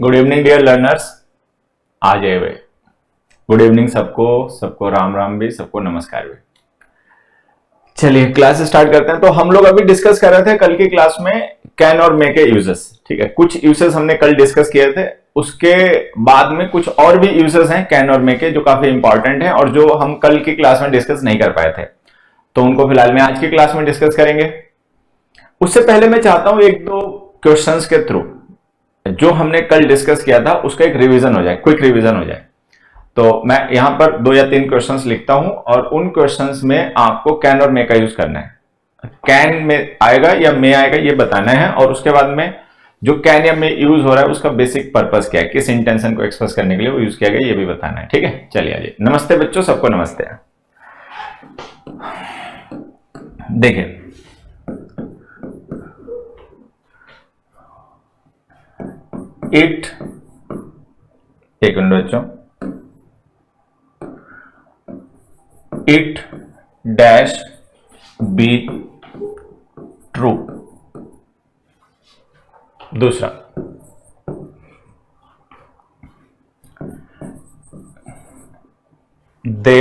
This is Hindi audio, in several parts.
Good evening dear learners. आ जाए वे। गुड इवनिंग सबको, सबको राम राम भी, सबको नमस्कार भी। चलिए क्लास स्टार्ट करते हैं। तो हम लोग अभी डिस्कस कर रहे थे कल की क्लास में कैन और मे के यूजेस। ठीक है, कुछ यूजेस हमने कल डिस्कस किए थे, उसके बाद में कुछ और भी यूजेस हैं कैन और मे के जो काफी इंपॉर्टेंट हैं और जो हम कल की क्लास में डिस्कस नहीं कर पाए थे, तो उनको फिलहाल मैं आज की क्लास में डिस्कस करेंगे। उससे पहले मैं चाहता हूं एक दो क्वेश्चंस के थ्रू जो हमने कल डिस्कस किया था उसका एक रिवीजन हो जाए, क्विक रिवीजन हो जाए। तो मैं यहां पर 2 या 3 क्वेश्चंस लिखता हूं और उन क्वेश्चंस में आपको कैन और मे का यूज करना है। कैन में आएगा या मे आएगा ये बताना है, और उसके बाद में जो कैन या मे यूज हो रहा है उसका बेसिक पर्पस क्या है, किस इंटेंशन को एक्सप्रेस करने के लिए वो यूज किया गया ये भी बताना है। ठीक है, चलिए आइए। नमस्ते बच्चों, सबको नमस्ते। देखिए इट, एक मिनट बच्चों, इट डैश बी ट्रू। दूसरा, they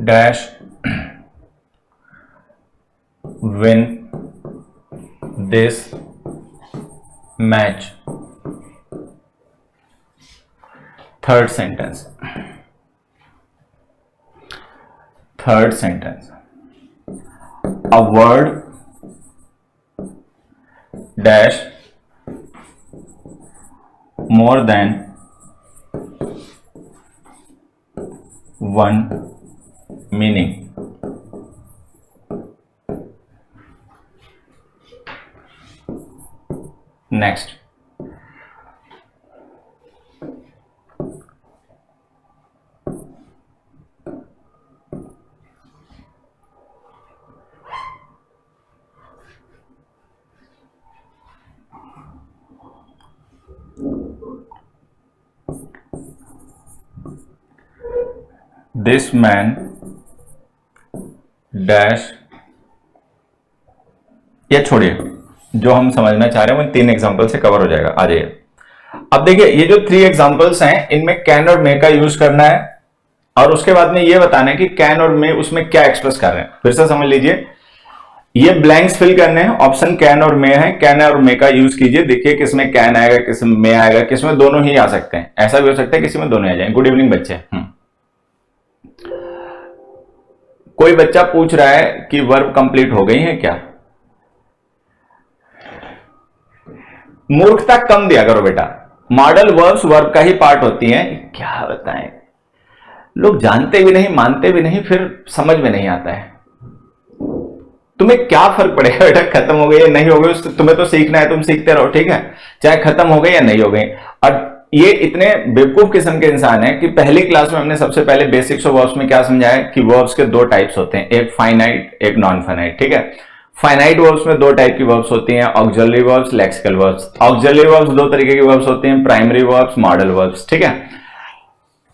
dash win this match. Third sentence, a word dash more than one meaning. Next, this man dash, ये छोड़िए, जो हम समझना चाह रहे हैं वो 3 एग्जांपल से कवर हो जाएगा। आ जाइए। अब देखिए ये जो 3 एग्जांपल्स हैं इनमें कैन और मे का यूज करना है और उसके बाद में ये बताना है कि कैन और मे उसमें क्या एक्सप्रेस कर रहे हैं। फिर से समझ लीजिए, ये ब्लैंक्स फिल करने हैं। ऑप्शन कैन और मे है, कैन और मे का यूज कीजिए। देखिए किसमें कैन आएगा, किसमें मे आएगा, किसमें दोनों ही आ सकते हैं। ऐसा भी हो सकता है किसी में दोनों आ जाए। गुड इवनिंग बच्चे। कोई बच्चा पूछ रहा है कि वर्ब कंप्लीट हो गई है क्या? मूर्खता कम दिया करो बेटा। मॉडल वर्ब्स वर्ब का ही पार्ट होती हैं। क्या बताएं, लोग जानते भी नहीं, मानते भी नहीं, फिर समझ में नहीं आता है। तुम्हें क्या फर्क पड़ेगा बेटा, खत्म हो गई या नहीं हो गई, तुम्हें तो सीखना है, तुम सीखते रहो। ठीक है, चाहे खत्म हो गई या नहीं हो गई। और ये इतने बेवकूफ किस्म के इंसान हैं कि पहली क्लास में हमने सबसे पहले बेसिक्स ऑफ वर्ब्स में क्या समझाया कि वर्ब्स के 2 टाइप्स होते हैं, एक फाइनाइट, एक नॉन फाइनाइट। ठीक है, फाइनाइट वर्ब्स में 2 टाइप की वर्ब्स होती हैं, auxiliary verbs, lexical verbs. Auxiliary verbs 2 तरीके की वर्ब्स होती हैं, प्राइमरी वर्ब्स, मॉडल वर्ब्स। ठीक है,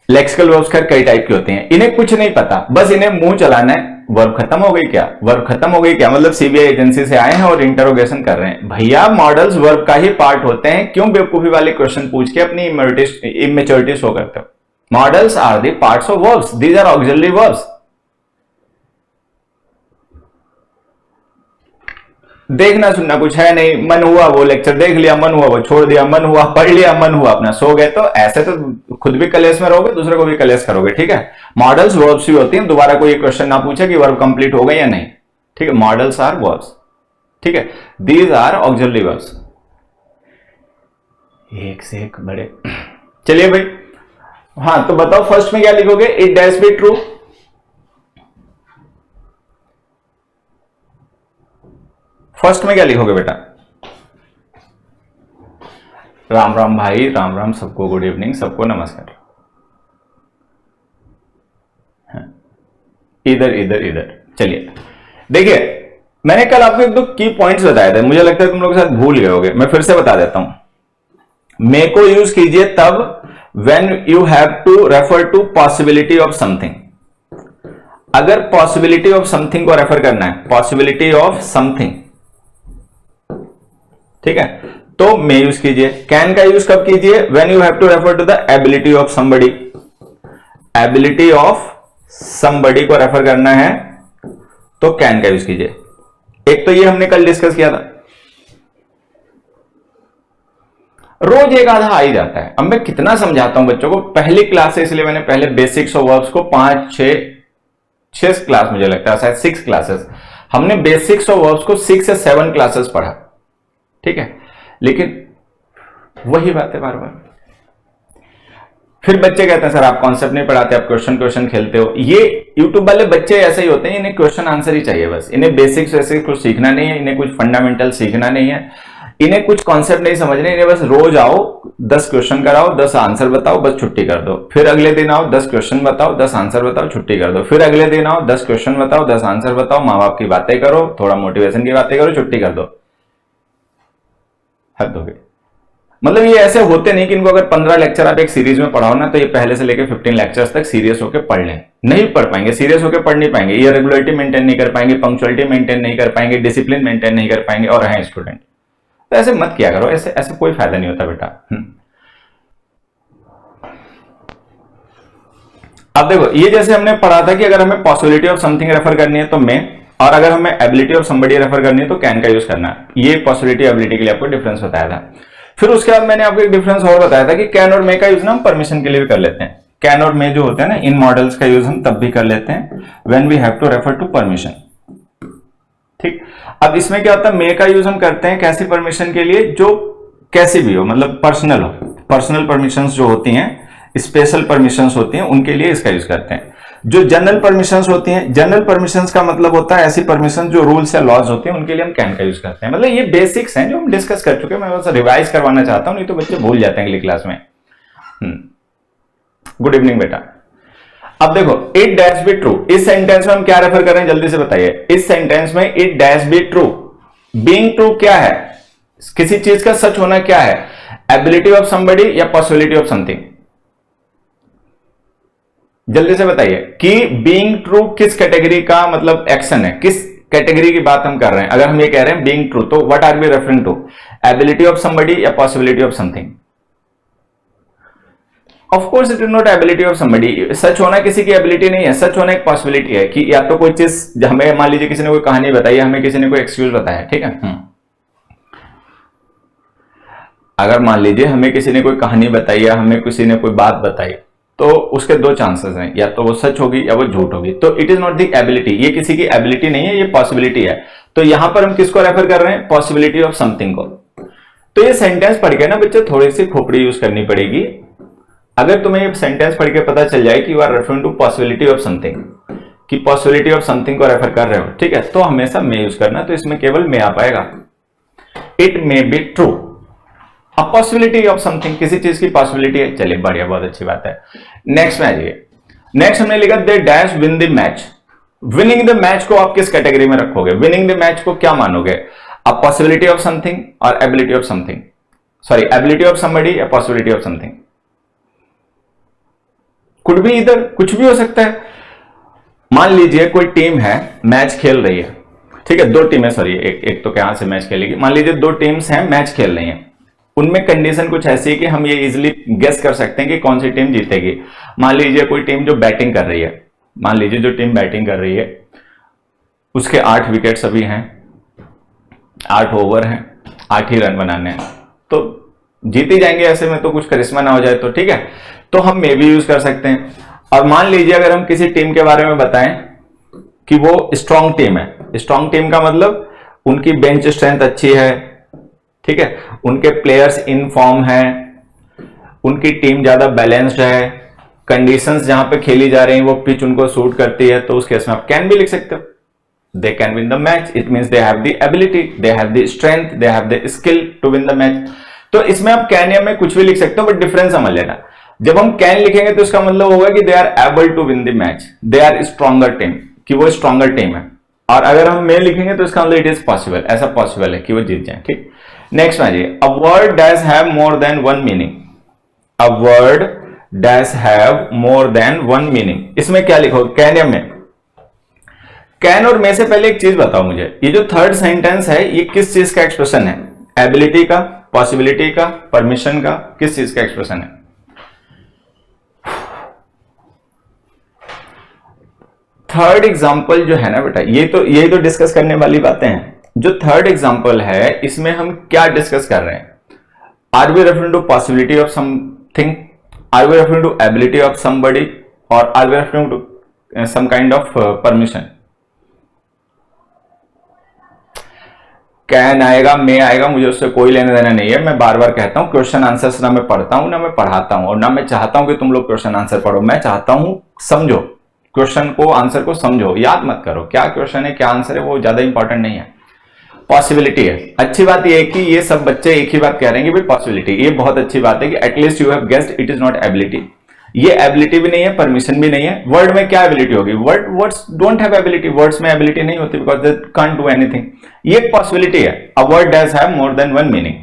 लेक्सिकल वर्ब्स खैर कई टाइप की होती हैं। इन्हें कुछ नहीं पता, बस इन्हें मुंह चलाना है। वर्ब खत्म हो गई क्या, वर्ब खत्म हो गई क्या, मतलब सीबीआई एजेंसी से आए हैं और इंटरोगेशन कर रहे हैं। भैया मॉडल्स वर्ब का ही पार्ट होते हैं, क्यों बेवकूफी वाले क्वेश्चन पूछ के अपनी इमेच्योरिटी शो करते हो। Modals are the parts of verbs, these are auxiliary verbs. देखना सुनना कुछ है नहीं, मन हुआ वो लेक्चर देख लिया, मन हुआ वो छोड़ दिया, मन हुआ पढ़ लिया, मन हुआ अपना सो गए। तो ऐसे तो खुद भी कलेश में रहोगे, दूसरे को भी कलेश करोगे। ठीक है, मॉडल्स वर्ब्स भी होती हैं। दोबारा कोई क्वेश्चन ना पूछे कि वर्ब कंप्लीट हो गई या नहीं। ठीक है, मॉडल्स आर वर्ब्स। ठीक है, दीज आर ऑक्सिलरी वर्ब्स। एक से एक बड़े। चलिए भाई, हाँ तो बताओ फर्स्ट में क्या लिखोगे? It dash be true. First में क्या लिखोगे बेटा? राम राम भाई, राम राम सबको, गुड इवनिंग सबको, नमस्कार। इधर इधर इधर। चलिए देखिए, मैंने कल आपको 1-2 की पॉइंट्स बताए थे, मुझे लगता है तुम लोग शायद भूल गए होगे। मैं फिर से बता देता हूं। मे को यूज कीजिए तब when you have to refer to possibility of something. अगर पॉसिबिलिटी ऑफ समथिंग को रेफर करना है, पॉसिबिलिटी ऑफ समथिंग, ठीक है, तो मे यूज कीजिए। कैन का यूज कब कीजिए? When you have to refer to the ability of somebody. Ability of somebody को रेफर करना है तो कैन का यूज कीजिए। एक तो ये हमने कल डिस्कस किया था, रोज एक आधा आ ही जाता है। अब मैं कितना समझाता हूं बच्चों को, पहली क्लास है इसलिए मैंने पहले बेसिक्स ऑफ वर्ब्स को 5-6 क्लास, मुझे लगता है शायद 6 क्लासेस, हमने बेसिक्स ऑफ वर्ब्स को 6 से 7 क्लासेस पढ़ा, ठीक है। लेकिन वही बात है बार बार। फिर बच्चे कहते हैं सर आप कॉन्सेप्ट नहीं पढ़ाते, आप क्वेश्चन खेलते हो। ये यूट्यूब वाले बच्चे ऐसे ही होते हैं, इन्हें क्वेश्चन आंसर ही चाहिए बस। इन्हें बेसिक्स वैसे कुछ सीखना नहीं है, इन्हें कुछ फंडामेंटल सीखना नहीं है, इन्हें कुछ कॉन्सेप्ट नहीं समझने। इन्हें बस रोज आओ, 10 क्वेश्चन कराओ, 10 आंसर बताओ, बस छुट्टी कर दो। फिर अगले दिन आओ, 10 क्वेश्चन बताओ, 10 आंसर बताओ, छुट्टी कर दो। फिर अगले दिन आओ, 10 क्वेश्चन बताओ, 10 आंसर बताओ, माँ बाप की बातें करो, थोड़ा मोटिवेशन की बातें करो, छुट्टी कर दो। हद हो गई। मतलब ये ऐसे होते नहीं कि इनको अगर 15 लेक्चर आप एक सीरीज में पढ़ाओ ना, तो ये पहले से लेकर 15 लेक्चर्स तक सीरियस होकर पढ़ लें। नहीं पढ़ पाएंगे, सीरियस होकर पढ़ नहीं पाएंगे, ये रेगुलरिटी मेंटेन नहीं कर पाएंगे, पंक्चुअलिटी मेंटेन नहीं कर पाएंगे, डिसिप्लिन मेंटेन नहीं कर पाएंगे और हैं स्टूडेंट। तो ऐसे मत किया करो, ऐसे कोई फायदा नहीं होता बेटा। अब देखो, ये जैसे हमने पढ़ा था कि अगर हमें पॉसिबिलिटी ऑफ समथिंग रेफर करनी है तो मे, और अगर हमें एबिलिटी ऑफ समबडी रेफर करनी है तो कैन का यूज करना है। ये पॉसिबिलिटी एबिलिटी के लिए आपको डिफरेंस बताया था। फिर उसके बाद मैंने आपको एक डिफरेंस और बताया था कि कैन और मे का यूज ना हम परमिशन के लिए भी कर लेते हैं। कैन और मे जो होते हैं ना, इन मॉडल्स का यूज हम तब भी कर लेते हैं when we have to refer to permission, ठीक। अब इसमें क्या होता है, मे का यूज हम करते हैं कैसी परमिशन के लिए, जो कैसी भी हो, मतलब पर्सनल हो। पर्सनल परमिशंस जो होती हैं, स्पेशल परमिशंस होती हैं, उनके लिए इसका यूज करते हैं। जो जनरल परमिशंस होती हैं, जनरल परमिशंस का मतलब होता है ऐसी परमिशन जो रूल्स या लॉज होते हैं, उनके लिए हम कैन का यूज करते हैं। मतलब ये बेसिक्स हैं जो हम डिस्कस कर चुके हैं, मैं बस रिवाइज करवाना चाहता हूं, नहीं तो बच्चे भूल जाते हैं अगली क्लास में। गुड इवनिंग बेटा। अब देखो, इट डैश बी ट्रू, इस सेंटेंस में हम क्या रेफर कर रहे हैं जल्दी से बताइए। इस सेंटेंस में it dash be true, being true क्या है, किसी चीज का सच होना क्या है, एबिलिटी ऑफ समबडी या पॉसिबिलिटी ऑफ समथिंग। जल्दी से बताइए कि बीइंग ट्रू किस कैटेगरी का मतलब एक्शन है, किस कैटेगरी की बात हम कर रहे हैं। अगर हम ये कह रहे हैं बीइंग ट्रू, तो what are we referring to, ability of somebody या possibility of something. Of course it is not ability of somebody. सच होना किसी की एबिलिटी नहीं है, सच होना एक पॉसिबिलिटी है कि या तो कोई चीज हमें, मान लीजिए किसी ने कोई कहानी बताई, हमें किसी ने कोई एक्सक्यूज बताया, ठीक है। अगर मान लीजिए हमें किसी ने कोई कहानी बताई या हमें किसी ने कोई बात बताई, तो उसके 2 चांसेस हैं, या तो वो सच होगी या वो झूठ होगी। तो it is not the ability, ये किसी की एबिलिटी नहीं है, ये पॉसिबिलिटी है। तो यहां पर हम किसको रेफर कर रहे हैं, पॉसिबिलिटी ऑफ समथिंग को। तो ये सेंटेंस पढ़ के ना बच्चे थोड़ी सी खोपड़ी यूज करनी पड़ेगी। अगर तुम्हें ये सेंटेंस पढ़ के पता चल जाए कि you are referring to possibility of something, कि पॉसिबिलिटी ऑफ समथिंग को रेफर कर रहे हो, ठीक है, तो हमेशा मे यूज करना। तो इसमें केवल मे आ पाएगा। इट मे बी ट्रू, अब पॉसिबिलिटी ऑफ समथिंग, किसी चीज की पॉसिबिलिटी है। चलिए बढ़िया, बहुत अच्छी बात है। नेक्स्ट में आ जाइए। नेक्स्ट हमने लिखा दे dash win the match. Winning the match को आप किस कैटेगरी में रखोगे, विनिंग द मैच को क्या मानोगे, अब पॉसिबिलिटी ऑफ समथिंग और ability of something, sorry ability of somebody या पॉसिबिलिटी ऑफ समथिंग। कुछ भी, इधर कुछ भी हो सकता है। मान लीजिए कोई टीम है, मैच खेल रही है, ठीक है, 2 टीमें, सॉरी एक तो कहां से मैच खेलेगी। मान लीजिए 2 टीम्स हैं, मैच खेल रही हैं, उनमें कंडीशन कुछ ऐसी है कि हम ये इजीली गेस कर सकते हैं कि कौन सी टीम जीतेगी। मान लीजिए कोई टीम जो बैटिंग कर रही है, मान लीजिए जो टीम बैटिंग कर रही है उसके 8 विकेट्स अभी हैं, 8 ओवर हैं, 8 ही रन बनाने हैं, तो जीत ही जाएंगे। ऐसे में तो कुछ करिश्मा ना हो जाए तो, ठीक है, तो हम मे भी यूज कर सकते हैं। और मान लीजिए अगर हम किसी टीम के बारे में बताएं कि वो स्ट्रांग टीम है, स्ट्रांग टीम का मतलब उनकी बेंच स्ट्रेंथ अच्छी है, ठीक है, उनके प्लेयर्स इन फॉर्म हैं, उनकी टीम ज्यादा बैलेंस्ड है, कंडीशंस जहां पे खेली जा रही हैं वो पिच उनको सूट करती है, तो उस केस में आप कैन भी लिख सकते हो। They can win the match, it means they have the ability, they have the strength, they have the skill to win the match. तो इसमें आप कैन या में कुछ भी लिख सकते हो, बट डिफरेंस समझ लेना। जब हम कैन लिखेंगे तो इसका मतलब होगा कि they are able to win the match, they are stronger team, कि वो स्ट्रॉन्गर टीम है। और अगर हम मे लिखेंगे तो इसका मतलब इट इज पॉसिबल, ऐसा पॉसिबल है कि वो जीत जाए, ठीक। नेक्स्ट में आ जाइए। A word dash have more than one meaning, a word dash have more than one meaning. इसमें क्या लिखो, कैन या में। कैन और मे से पहले एक चीज बताओ मुझे, ये जो थर्ड सेंटेंस है ये किस चीज का एक्सप्रेशन है, एबिलिटी का पॉसिबिलिटी का, परमिशन का, किस चीज का एक्सप्रेशन है? थर्ड एग्जाम्पल जो है ना बेटा, यही तो डिस्कस करने वाली बातें हैं। जो थर्ड एग्जाम्पल है इसमें हम क्या डिस्कस कर रहे हैं? Are we referring to possibility of something, are we referring to ability of somebody, और are we referring to some kind of permission? Can आएगा, मे आएगा, मुझे उससे कोई लेना देना नहीं है। मैं बार बार कहता हूं क्वेश्चन आंसर्स ना मैं पढ़ता हूं ना मैं पढ़ाता हूं, और ना मैं चाहता हूं कि तुम लोग क्वेश्चन आंसर पढ़ो। मैं चाहता हूं समझो क्वेश्चन को, आंसर को समझो, याद मत करो क्या क्वेश्चन है क्या आंसर है, वो ज्यादा इंपॉर्टेंट नहीं है। पॉसिबिलिटी है। अच्छी बात यह है कि ये सब बच्चे एक ही बात कह रहे हैं कि भाई पॉसिबिलिटी, ये बहुत अच्छी बात है कि at least you have guessed it is not ability. ये एबिलिटी भी नहीं है, परमिशन भी नहीं है। वर्ड में क्या एबिलिटी होगी? Words don't have ability, words में एबिलिटी नहीं होती because they can't do anything. ये एक पॉसिबिलिटी है। A word does have more than one meaning.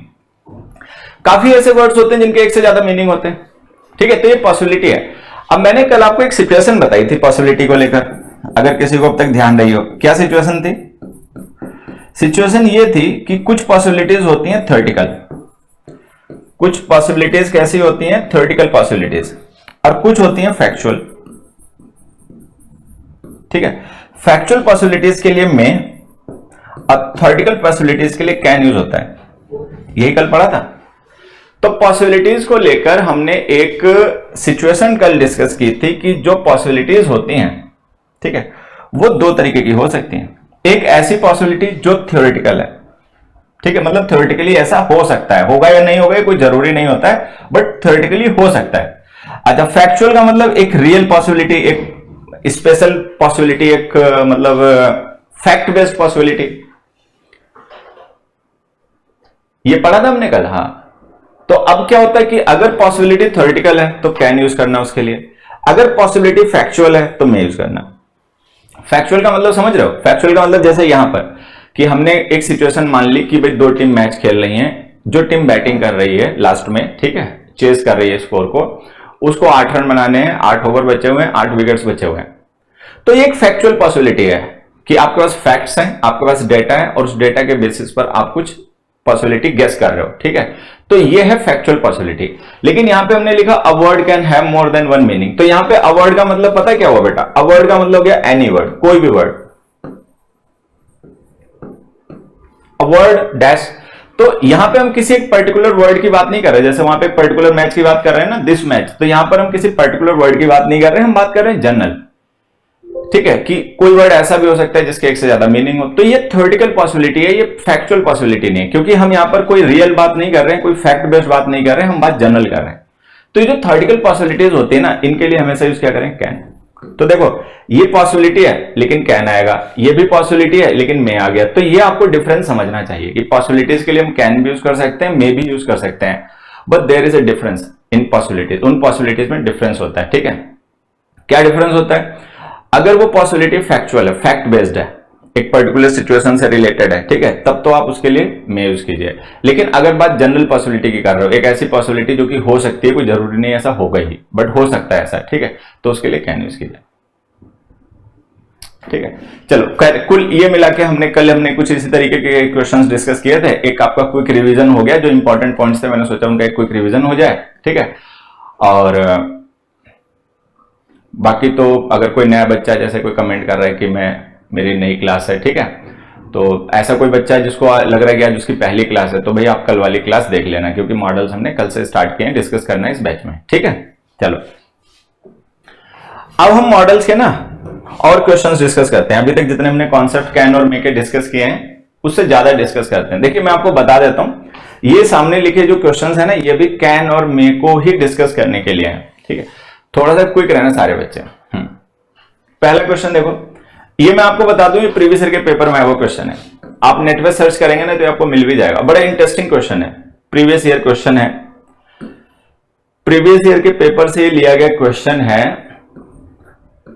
काफी ऐसे वर्ड्स होते हैं जिनके एक से ज्यादा मीनिंग होते हैं, ठीक है, तो ये पॉसिबिलिटी है। अब मैंने कल आपको एक सिचुएशन बताई थी पॉसिबिलिटी को लेकर, अगर किसी को अब तक ध्यान रही हो। क्या सिचुएशन थी? सिचुएशन ये थी कि कुछ पॉसिबिलिटीज होती हैं थ्योरेटिकल, कुछ पॉसिबिलिटीज कैसी होती हैं? थ्योरेटिकल पॉसिबिलिटीज, और कुछ होती हैं फैक्चुअल, ठीक है। फैक्चुअल पॉसिबिलिटीज के लिए मे, और थ्योरेटिकल पॉसिबिलिटीज के लिए कैन यूज होता है। यही कल पढ़ा था। तो पॉसिबिलिटीज को लेकर हमने एक सिचुएशन कल डिस्कस की थी कि जो पॉसिबिलिटीज होती हैं, ठीक है, वो दो तरीके की हो सकती हैं। एक ऐसी पॉसिबिलिटी जो थ्योरेटिकल है, ठीक है, मतलब थ्योरेटिकली ऐसा हो सकता है, होगा या नहीं होगा कोई जरूरी नहीं होता है, बट थ्योरेटिकली हो सकता है। अच्छा, फैक्चुअल का मतलब एक रियल पॉसिबिलिटी, एक स्पेशल पॉसिबिलिटी, एक मतलब फैक्ट बेस्ड पॉसिबिलिटी। ये पढ़ा था हमने कल, हाँ। तो अब क्या होता है कि अगर पॉसिबिलिटी थ्योरेटिकल है तो कैन यूज करना उसके लिए, अगर पॉसिबिलिटी फैक्चुअल है तो मे यूज करना। फैक्चुअल का मतलब समझ रहे हो? फैक्चुअल का मतलब जैसे यहां पर कि हमने एक सिचुएशन मान ली कि भाई दो टीम मैच खेल रही हैं, जो टीम बैटिंग कर रही है लास्ट में, ठीक है, चेस कर रही है स्कोर को, उसको 8 रन बनाने हैं, 8 ओवर बचे हुए हैं, 8 विकेट्स बचे हुए हैं। तो ये एक फैक्चुअल पॉसिबिलिटी है कि आपके पास फैक्ट्स हैं, आपके पास डेटा है, और उस डेटा के बेसिस पर आप कुछ पॉसिबिलिटी गेस कर रहे हो, ठीक है। तो ये है फैक्चुअल पॉसिबिलिटी। लेकिन यहां पे हमने लिखा a word can have more than one meaning. तो यहां पे अ वर्ड का मतलब पता है क्या हुआ बेटा? अ वर्ड का मतलब हो गया एनी वर्ड, कोई भी वर्ड, अ वर्ड डैश। तो यहां पे हम किसी एक पर्टिकुलर वर्ड की बात नहीं कर रहे, जैसे वहां पे एक पर्टिकुलर मैच की बात कर रहे हैं ना, दिस मैच, तो यहां पर हम किसी पर्टिकुलर वर्ड की बात नहीं कर रहे हैं, हम बात कर रहे हैं जनरल, ठीक है, कि कोई वर्ड ऐसा भी हो सकता है जिसके एक से ज्यादा मीनिंग हो। तो ये थ्योरेटिकल पॉसिबिलिटी है, ये फैक्चुअल पॉसिबिलिटी नहीं है, क्योंकि हम यहां पर कोई रियल बात नहीं कर रहे हैं, कोई फैक्ट बेस्ड बात नहीं कर रहे हैं, हम बात जनरल कर रहे हैं। तो ये जो थ्योरेटिकल पॉसिबिलिटीज होती है ना, इनके लिए हमेशा यूज क्या करें? कैन। तो देखो ये पॉसिबिलिटी है लेकिन कैन आएगा, ये भी पॉसिबिलिटी है लेकिन मे आ गया। तो ये आपको डिफरेंस समझना चाहिए कि पॉसिबिलिटीज के लिए हम कैन भी यूज कर सकते हैं, मे भी यूज कर सकते हैं, but there is a difference in possibilities. उन पॉसिबिलिटीज में डिफरेंस होता है, ठीक है। क्या डिफरेंस होता है? अगर वो पॉसिबिलिटी फैक्चुअल है, फैक्ट बेस्ड है, एक पर्टिकुलर सिचुएशन से रिलेटेड है, ठीक है, तब तो आप उसके लिए मे यूज कीजिए। लेकिन अगर बात जनरल पॉसिबिलिटी की कर रहे हो, एक ऐसी पॉसिबिलिटी जो कि हो सकती है, कोई जरूरी नहीं ऐसा होगा ही, बट हो सकता है ऐसा, ठीक है, तो उसके लिए कैन यूज कीजिए, ठीक है। चलो कुल ये मिला के हमने कुछ इसी तरीके के क्वेश्चंस डिस्कस किए थे। एक आपका क्विक रिवीजन हो गया, जो इंपॉर्टेंट पॉइंट्स थे मैंने सोचा उनका एक क्विक रिवीजन हो जाए, ठीक है। और बाकी तो अगर कोई नया बच्चा जैसे कोई कमेंट कर रहा है कि मेरी नई क्लास है, ठीक है, तो ऐसा कोई बच्चा है जिसको लग रहा है कि आज उसकी पहली क्लास है, तो भाई आप कल वाली क्लास देख लेना, क्योंकि मॉडल्स हमने कल से स्टार्ट किए हैं, डिस्कस करना है इस बैच में, ठीक है। चलो अब हम मॉडल्स के ना और क्वेश्चंस डिस्कस करते हैं। अभी तक जितने हमने कॉन्सेप्ट कैन और मे के डिस्कस किए हैं उससे ज्यादा डिस्कस करते हैं। देखिए मैं आपको बता देता हूं, ये सामने लिखे जो क्वेश्चंस है ना, ये भी कैन और मे को ही डिस्कस करने के लिए है, ठीक है। थोड़ा सा क्विक रहना सारे बच्चे। पहला क्वेश्चन देखो, ये मैं आपको बता दूं, ये प्रीवियस ईयर के पेपर में वो क्वेश्चन है, आप नेट पे सर्च करेंगे ना तो आपको मिल भी जाएगा। बड़ा इंटरेस्टिंग क्वेश्चन है, प्रीवियस ईयर क्वेश्चन है, प्रीवियस ईयर के पेपर से लिया गया क्वेश्चन है,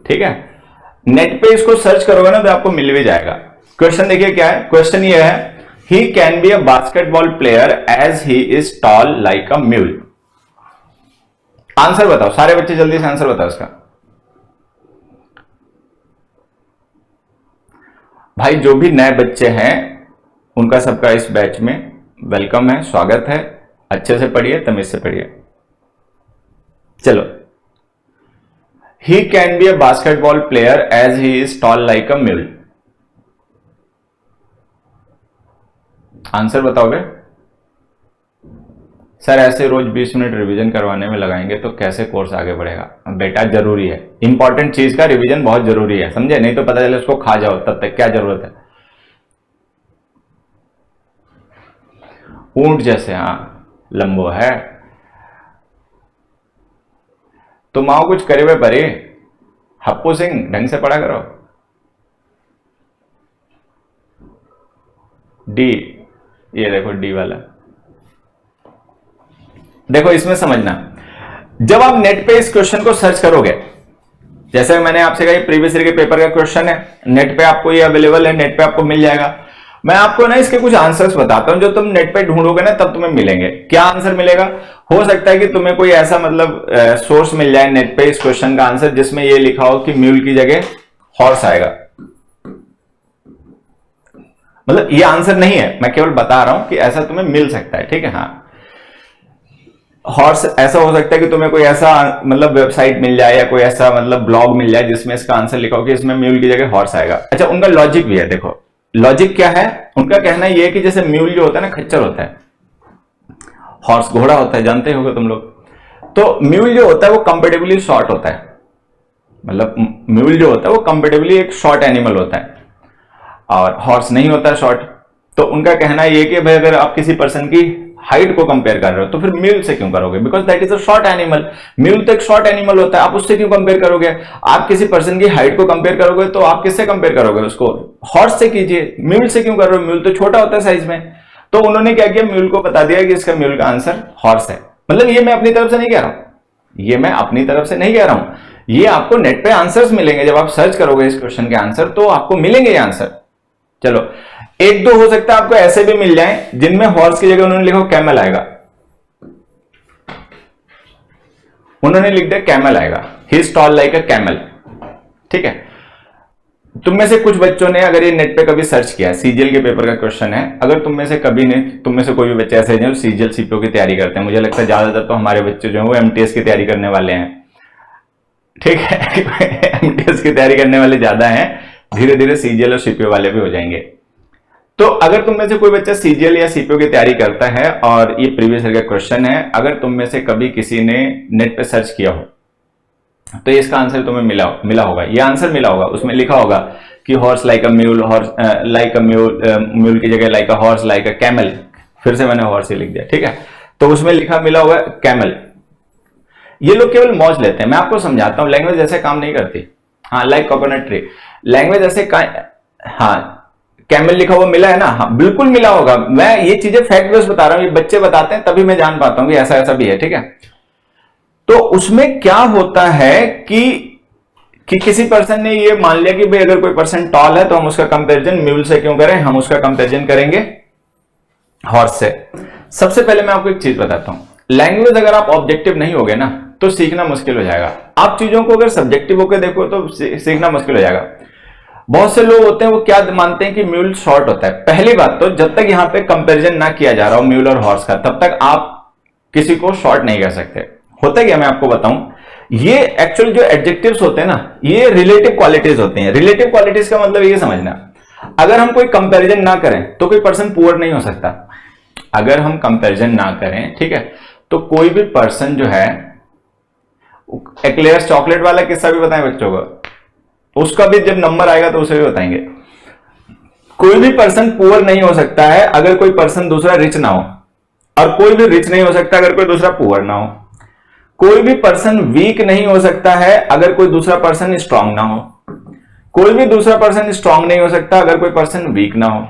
ठीक है। नेट पे इसको सर्च करोगे ना तो आपको मिल भी जाएगा। क्वेश्चन देखिए क्या है, क्वेश्चन ये है, he can be a basketball player as he is tall like a mule. Answer बताओ सारे बच्चे, जल्दी से आंसर बताओ इसका। भाई जो भी नए बच्चे हैं उनका सबका इस बैच में वेलकम है, स्वागत है, अच्छे से पढ़िए, तमीज से पढ़िए। चलो, he can be a basketball player as he is tall like a mule. Answer बताओगे? सर ऐसे रोज 20 मिनट रिवीजन करवाने में लगाएंगे तो कैसे कोर्स आगे बढ़ेगा? बेटा जरूरी है, इंपॉर्टेंट चीज का रिवीजन बहुत जरूरी है, समझे? नहीं तो पता चले उसको खा जाओ, तब तक क्या जरूरत है? ऊंट जैसे, हाँ लंबो है। तो माओ कुछ करे हुए परे, हप्पू सिंह ढंग से पढ़ा करो। डी, ये देखो डी वाला, देखो इसमें समझना, जब आप नेट पे इस क्वेश्चन को सर्च करोगे, जैसे मैंने आपसे कहा प्रीवियस ईयर के पेपर का क्वेश्चन है, नेट पे आपको ये अवेलेबल है, नेट पे आपको मिल जाएगा। मैं आपको ना इसके कुछ आंसर्स बताता हूं जो तुम नेट पे ढूंढोगे ना तब तुम्हें मिलेंगे। क्या आंसर मिलेगा? हो सकता है कि तुम्हें कोई ऐसा मतलब सोर्स मिल जाए नेट पे इस क्वेश्चन का आंसर जिसमें ये लिखा हो कि म्यूल की जगह हॉर्स आएगा। मतलब ये आंसर नहीं है, मैं केवल बता रहा हूं कि ऐसा तुम्हें मिल सकता है, ठीक है? हाँ, हॉर्स ऐसा हो सकता है कि तुम्हें कोई ऐसा मतलब वेबसाइट मिल जाए या कोई ऐसा मतलब ब्लॉग मिल जाए जिसमें इसका आंसर लिखा हो कि इसमें म्यूल की जगह हॉर्स आएगा। अच्छा, उनका लॉजिक भी है, देखो लॉजिक क्या है उनका? कहना ये है कि जैसे म्यूल जो होता है ना खच्चर होता है, हॉर्स घोड़ा होता है, जानते होगे तुम लोग। तो म्यूल जो होता है वो कंपेरेटिवली शॉर्ट होता है, मतलब म्यूल जो होता है वो कंपेरेटिवली एक शॉर्ट एनिमल होता है और हॉर्स नहीं होता है शॉर्ट। तो उनका कहना ये कि भाई अगर आप किसी पर्सन की हाइट को कंपेयर कर रहे हो तो फिर म्यूल से क्यों करोगे? Because that is a short animal. Mule तो एक शॉर्ट एनिमल होता है, आप उससे क्यों कंपेयर करोगे? आप किसी पर्सन की हाइट को कंपेयर करोगे तो आप किससे कंपेयर करोगे? उसको हॉर्स से कीजिए, म्यूल से क्यों कर रहे हो? म्यूल तो छोटा होता है साइज में। तो उन्होंने क्या किया, म्यूल को बता दिया कि इसका म्यूल का आंसर हॉर्स है। मतलब ये मैं अपनी तरफ से नहीं कह रहा हूं, ये मैं अपनी तरफ से नहीं कह रहा हूं, ये आपको नेट पे आंसर्स मिलेंगे। जब आप सर्च करोगे इस क्वेश्चन के आंसर तो आपको मिलेंगे ये आंसर। चलो, एक दो हो सकता है आपको ऐसे भी मिल जाए जिनमें हॉर्स की जगह उन्होंने लिखा कैमल आएगा, उन्होंने लिख दिया कैमल आएगा, ही is tall like a camel, ठीक है? तुम में से कुछ बच्चों ने अगर ये नेट पे कभी सर्च किया, सीजीएल के पेपर का क्वेश्चन है, अगर तुम में से कभी ने, तुम में से कोई भी बच्चे ऐसे हैं जो सीजीएल सीपीओ की तैयारी करते हैं, मुझे लगता है ज्यादातर तो हमारे बच्चे जो है वो एमटीएस की तैयारी करने वाले हैं, ठीक है? एमटीएस की तैयारी करने वाले ज्यादा हैं, धीरे धीरे सीजीएल और सीपीओ वाले भी हो जाएंगे। तो अगर तुम में से कोई बच्चा सीजीएल या सीपीओ की तैयारी करता है और ये प्रीवियस ईयर का क्वेश्चन है, अगर तुम में से कभी किसी ने नेट पे सर्च किया हो तो इसका आंसर तुम्हें मिला होगा, ये आंसर मिला होगा, उसमें लिखा होगा कि horse like a mule, horse like a mule, mule की जगह like a horse, like a camel. फिर से मैंने हॉर्स ही लिख दिया, ठीक है? तो उसमें लिखा मिला होगा कैमल। ये लोग केवल मौज लेते हैं, मैं आपको समझाता हूं, लैंग्वेज ऐसे काम नहीं करती। हाँ, लाइक कोकोनट ट्री, लैंग्वेज ऐसे हाँ, कैमल लिखा हुआ मिला है ना? हाँ बिल्कुल मिला होगा, मैं ये चीजें फैक्ट बेस बता रहा हूं, ये बच्चे बताते हैं तभी मैं जान पाता हूं कि ऐसा ऐसा भी है, ठीक है? तो उसमें क्या होता है कि किसी पर्सन ने ये मान लिया कि भाई अगर कोई पर्सन टॉल है तो हम उसका कंपैरिजन म्यूल से क्यों करें, हम उसका कंपैरिजन करेंगे हॉर्स से। सबसे पहले मैं आपको एक चीज बताता हूं, लैंग्वेज अगर आप ऑब्जेक्टिव नहीं होगे ना तो सीखना मुश्किल हो जाएगा। आप चीजों को अगर सब्जेक्टिव होकर देखो तो सीखना मुश्किल हो जाएगा। बहुत से लोग होते हैं वो क्या मानते हैं कि म्यूल शॉर्ट होता है। पहली बात तो जब तक यहां पे कंपैरिजन ना किया जा रहा हो म्यूल और हॉर्स का, तब तक आप किसी को शॉर्ट नहीं कह सकते। होता है क्या, मैं आपको बताऊं, ये एक्चुअल जो एडजेक्टिव्स होते हैं ना, ये रिलेटिव क्वालिटीज होते हैं। रिलेटिव क्वालिटीज का मतलब ये समझना, अगर हम कोई कंपैरिजन ना करें तो कोई पर्सन पुअर नहीं हो सकता। अगर हम कंपैरिजन ना करें, ठीक है, तो कोई भी पर्सन जो है, एक्लेयर्स चॉकलेट वाला किस्सा भी बताएं बच्चों को, उसका भी जब नंबर आएगा तो उसे भी बताएंगे। कोई भी पर्सन पुअर नहीं हो सकता है अगर कोई पर्सन दूसरा रिच ना हो, और कोई भी रिच नहीं हो सकता अगर कोई दूसरा पुअर ना हो। कोई भी पर्सन वीक नहीं हो सकता है अगर कोई दूसरा पर्सन स्ट्रांग ना हो। कोई भी दूसरा पर्सन स्ट्रांग नहीं हो सकता अगर कोई पर्सन वीक ना हो।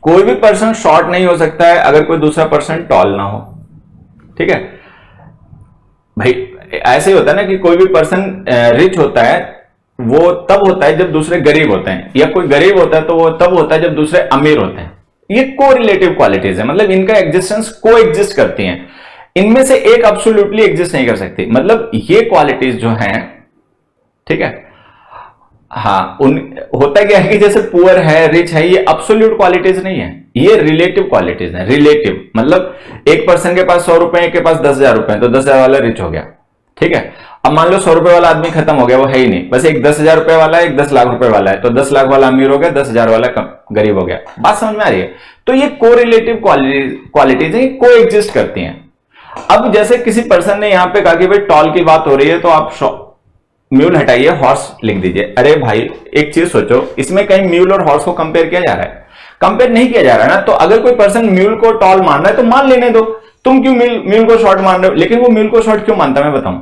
कोई भी पर्सन शॉर्ट नहीं हो सकता है अगर कोई दूसरा पर्सन टॉल ना हो, ठीक है भाई? ऐसे ही होता है ना कि कोई भी पर्सन रिच होता है वो तब होता है जब दूसरे गरीब होते हैं, या कोई गरीब होता है तो वो तब होता है जब दूसरे अमीर होते हैं। ये कोरिलेटिव क्वालिटीज है, मतलब इनका एग्जिस्टेंस को एग्जिस्ट करती हैं, इनमें से एक एब्सोल्युटली एग्जिस्ट नहीं कर सकती। मतलब ये क्वालिटीज जो हैं, ठीक है, हाँ, उन होता क्या है कि जैसे पुअर है, रिच है, ये अब्सोल्यूट क्वालिटीज नहीं है, ये रिलेटिव क्वालिटीज है। रिलेटिव मतलब एक पर्सन के पास 100 रुपए, एक के पास 10,000 रुपए, तो 10,000 वाला रिच हो गया, ठीक है। अब मान लो 100 रुपए वाला आदमी खत्म हो गया, वो है ही नहीं, बस एक 10,000 रुपए वाला है, एक 10 लाख रुपए वाला है, तो 10 लाख वाला अमीर हो गया, 10,000 वाला गरीब हो गया। बात समझ में आ रही है? तो ये को रिलेटिव क्वालिटीज है, को एग्जिस्ट करती हैं। अब जैसे किसी पर्सन ने यहां पे कहा कि भाई टॉल की बात हो रही है, तो आप म्यूल हटाइए, हॉर्स लिख दीजिए। अरे भाई एक चीज सोचो, इसमें कहीं म्यूल और हॉर्स को कंपेयर किया जा रहा है? कंपेयर नहीं किया जा रहा है ना। तो अगर कोई पर्सन म्यूल को टॉल मान रहा है तो मान लेने दो, तुम क्यों म्यूल को शॉर्ट मान रहे हो? लेकिन वो म्यूल को शॉर्ट क्यों मानता है मैं बताऊं,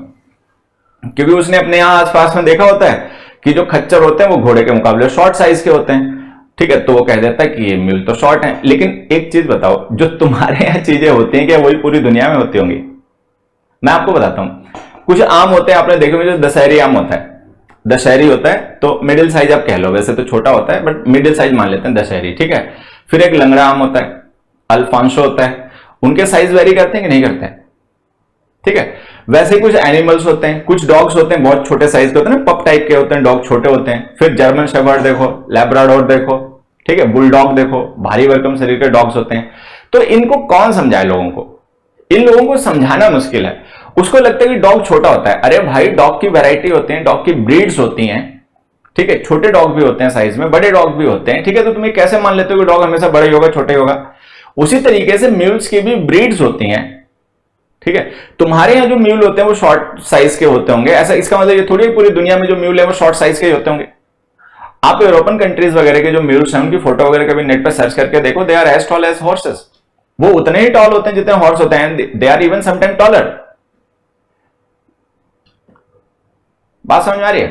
क्योंकि उसने अपने यहां आसपास में देखा होता है कि जो खच्चर होते हैं वो घोड़े के मुकाबले शॉर्ट साइज के होते हैं, ठीक है। तो वो कह देता है कि ये म्यूल तो शॉर्ट है। लेकिन एक चीज बताओ, जो तुम्हारे यहां चीजें होती हैं क्या वही पूरी दुनिया में होती होंगी? मैं आपको बताता हूं, कुछ आम होते हैं, आपने देखे होंगे, जो दशहरी आम होता है, दशहरी होता है तो मिडिल साइज आप कह लो, वैसे तो छोटा होता है बट मिडिल साइज मान लेते हैं दशहरी, ठीक है। फिर एक लंगड़ा आम होता है, अल्फांसो होता है, उनके साइज वेरी करते हैं कि नहीं करते हैं, ठीक है। वैसे ही कुछ एनिमल्स होते हैं, कुछ डॉग्स होते हैं बहुत छोटे साइज के होते हैं ना, पप टाइप के होते हैं, डॉग छोटे होते हैं। फिर जर्मन शेफर्ड देखो, लैब्राडोर देखो, ठीक है, बुलडॉग देखो, भारी भरकम शरीर के डॉग्स होते हैं। तो इनको कौन समझाए लोगों को? इन लोगों को समझाना मुश्किल है। उसको लगता है कि डॉग छोटा होता है। अरे भाई डॉग की वैरायटी होती है, डॉग की ब्रीड्स होती हैं, ठीक है। छोटे डॉग भी होते हैं साइज में, बड़े डॉग भी होते हैं, ठीक है। तो तुम्हें कैसे मान लेते हो कि डॉग हमेशा बड़ा ही होगा, छोटा ही होगा? उसी तरीके से म्यूल्स की भी ब्रीड्स होती हैं, ठीक है। तुम्हारे यहाँ जो म्यूल होते हैं वो शॉर्ट साइज के होते होंगे, ऐसा इसका मतलब ये थोड़ी पूरी दुनिया में जो म्यूल है वो शॉर्ट साइज के ही होते होंगे। आप यूरोपियन कंट्रीज वगैरह के जो म्यूल्स हैं उनकी फोटो वगैरह कभी नेट पर सर्च करके देखो, they are as tall as horses. वो उतने ही टॉल होते हैं जितने हॉर्स होते हैं, they are even sometime taller. बात समझ में आ रही है?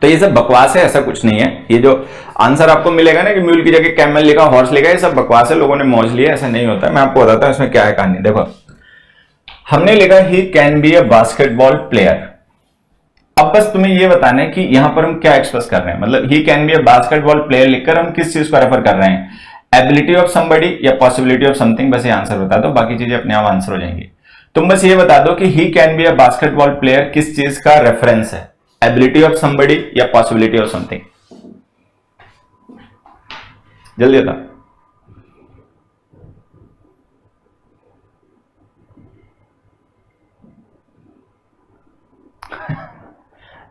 तो ये सब बकवास है, ऐसा कुछ नहीं है। ये जो आंसर आपको मिलेगा ना कि म्यूल की जगह कैमल लिखा, हॉर्स लिखा, ये सब बकवास है, लोगों ने मौज लिया, ऐसा नहीं होता है। मैं आपको बताता हूं इसमें क्या है कहानी। देखो, हमने लिखा ही can be a basketball player. अब बस तुम्हें ये बताना है कि यहां पर हम क्या एक्सप्रेस कर रहे हैं, मतलब ही can be a basketball player लिखकर हम किस चीज को रेफर कर रहे हैं? एबिलिटी ऑफ समबडी या पॉसिबिलिटी ऑफ समथिंग? बस ये आंसर बता दो, बाकी चीजें अपने आप आंसर हो जाएंगी। तुम बस ये बता दो कि he can be a basketball player किस चीज का रेफरेंस है? एबिलिटी ऑफ समबडी या पॉसिबिलिटी ऑफ समथिंग? जल्दी बता।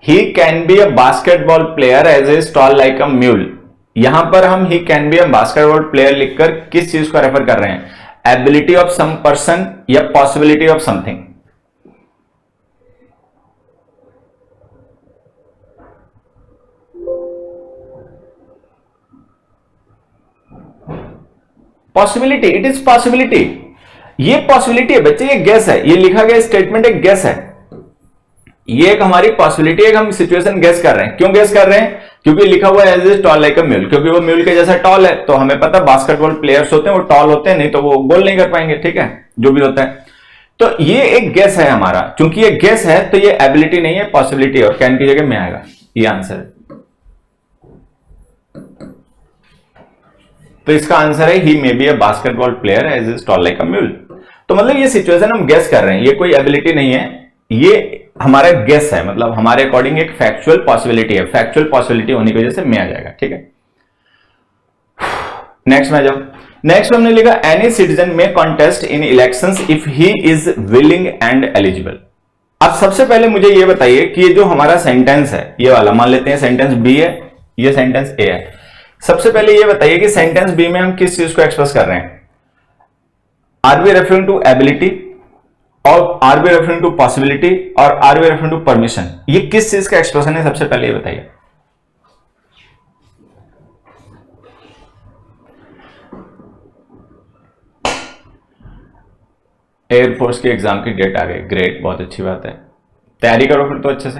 He can be a basketball player as a tall like a mule. यहां पर हम he can be a basketball player लिखकर किस चीज को रेफर कर रहे हैं? एबिलिटी ऑफ सम पर्सन या possibility of something? Possibility, it is possibility. ये पॉसिबिलिटी है बच्चे, ये गेस है, ये लिखा गया स्टेटमेंट एक गेस है, ये एक हमारी पॉसिबिलिटी है, हम सिचुएशन गेस कर रहे हैं। क्यों गेस कर रहे हैं? क्योंकि लिखा हुआ है as is tall like a mule, क्योंकि वो म्यूल के जैसा टॉल है, तो हमें पता बास्केटबॉल प्लेयर्स होते हैं वो टॉल होते हैं, नहीं तो वो गोल नहीं कर पाएंगे, ठीक है, जो भी होता है। तो ये एक गेस है हमारा, क्योंकि ये गेस है तो ये एबिलिटी नहीं है, पॉसिबिलिटी, और कैन की जगह में आएगा, ये आंसर है। तो इसका आंसर है he may be a basketball player as is tall like a mule. तो मतलब ये सिचुएशन हम गेस कर रहे हैं, ये कोई एबिलिटी नहीं है, ये हमारा गेस है, मतलब हमारे अकॉर्डिंग एक फैक्चुअल पॉसिबिलिटी है। फैक्चुअल पॉसिबिलिटी होने की वजह से में आ जाएगा, ठीक है। नेक्स्ट में जाओ। नेक्स्ट हमने लिखा एनी सिटीजन में contest in elections if he is willing and eligible. अब सबसे पहले मुझे ये बताइए कि ये जो हमारा सेंटेंस है, ये वाला मान लेते हैं सेंटेंस बी है, ये सेंटेंस ए है। सबसे पहले ये बताइए कि सेंटेंस बी में हम किस चीज को एक्सप्रेस कर रहे हैं? Are we referring to ability, और are we referring to possibility, और are we referring to permission? ये किस चीज का एक्सप्रेशन है? सबसे पहले ये बताइए। एयरफोर्स के एग्जाम की डेट आ गई, ग्रेट, बहुत अच्छी बात है, तैयारी करो फिर तो अच्छे से।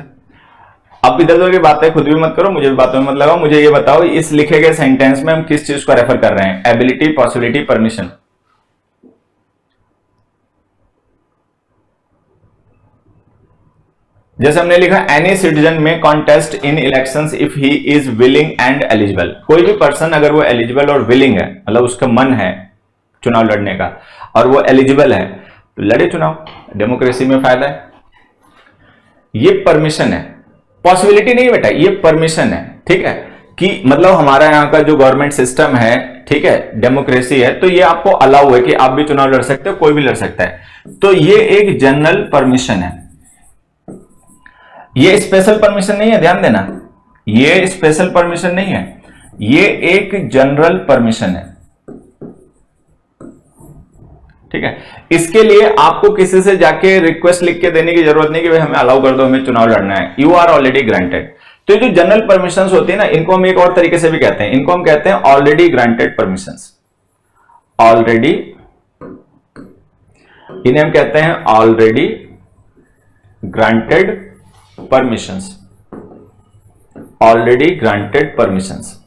अब इधर उधर की बातें खुद भी मत करो, मुझे भी बातों में मत लगाओ। मुझे ये बताओ इस लिखे गए सेंटेंस में हम किस चीज को रेफर कर रहे हैं? Ability, possibility, permission? जैसे हमने लिखा एनी सिटीजन में contest in elections if he is willing and eligible. कोई भी पर्सन अगर वो एलिजिबल और विलिंग है, मतलब उसका मन है चुनाव लड़ने का, और वो एलिजिबल है, तो लड़े चुनाव, डेमोक्रेसी में फायदा है। ये परमिशन है, पॉसिबिलिटी नहीं बेटा, ये परमिशन है। ठीक है, कि मतलब हमारा यहाँ का जो गवर्नमेंट सिस्टम है, ठीक है, डेमोक्रेसी है, तो ये आपको अलाउ है कि आप भी चुनाव लड़ सकते हो, कोई भी लड़ सकता है। तो ये एक जनरल परमिशन है, ये स्पेशल परमिशन नहीं है, ध्यान देना, ये स्पेशल परमिशन नहीं है, ये एक जनरल परमिशन है, ठीक है। इसके लिए आपको किसी से जाके रिक्वेस्ट लिख के देने की जरूरत नहीं कि भाई हमें अलाउ कर दो, हमें चुनाव लड़ना है, यू आर ऑलरेडी ग्रांटेड। तो ये जो जनरल परमिशंस होती है ना, इनको हम एक और तरीके से भी कहते हैं, इनको हम कहते हैं ऑलरेडी ग्रांटेड परमिशंस। ऑलरेडी, इन्हें हम कहते हैं already granted permissions, already granted permissions.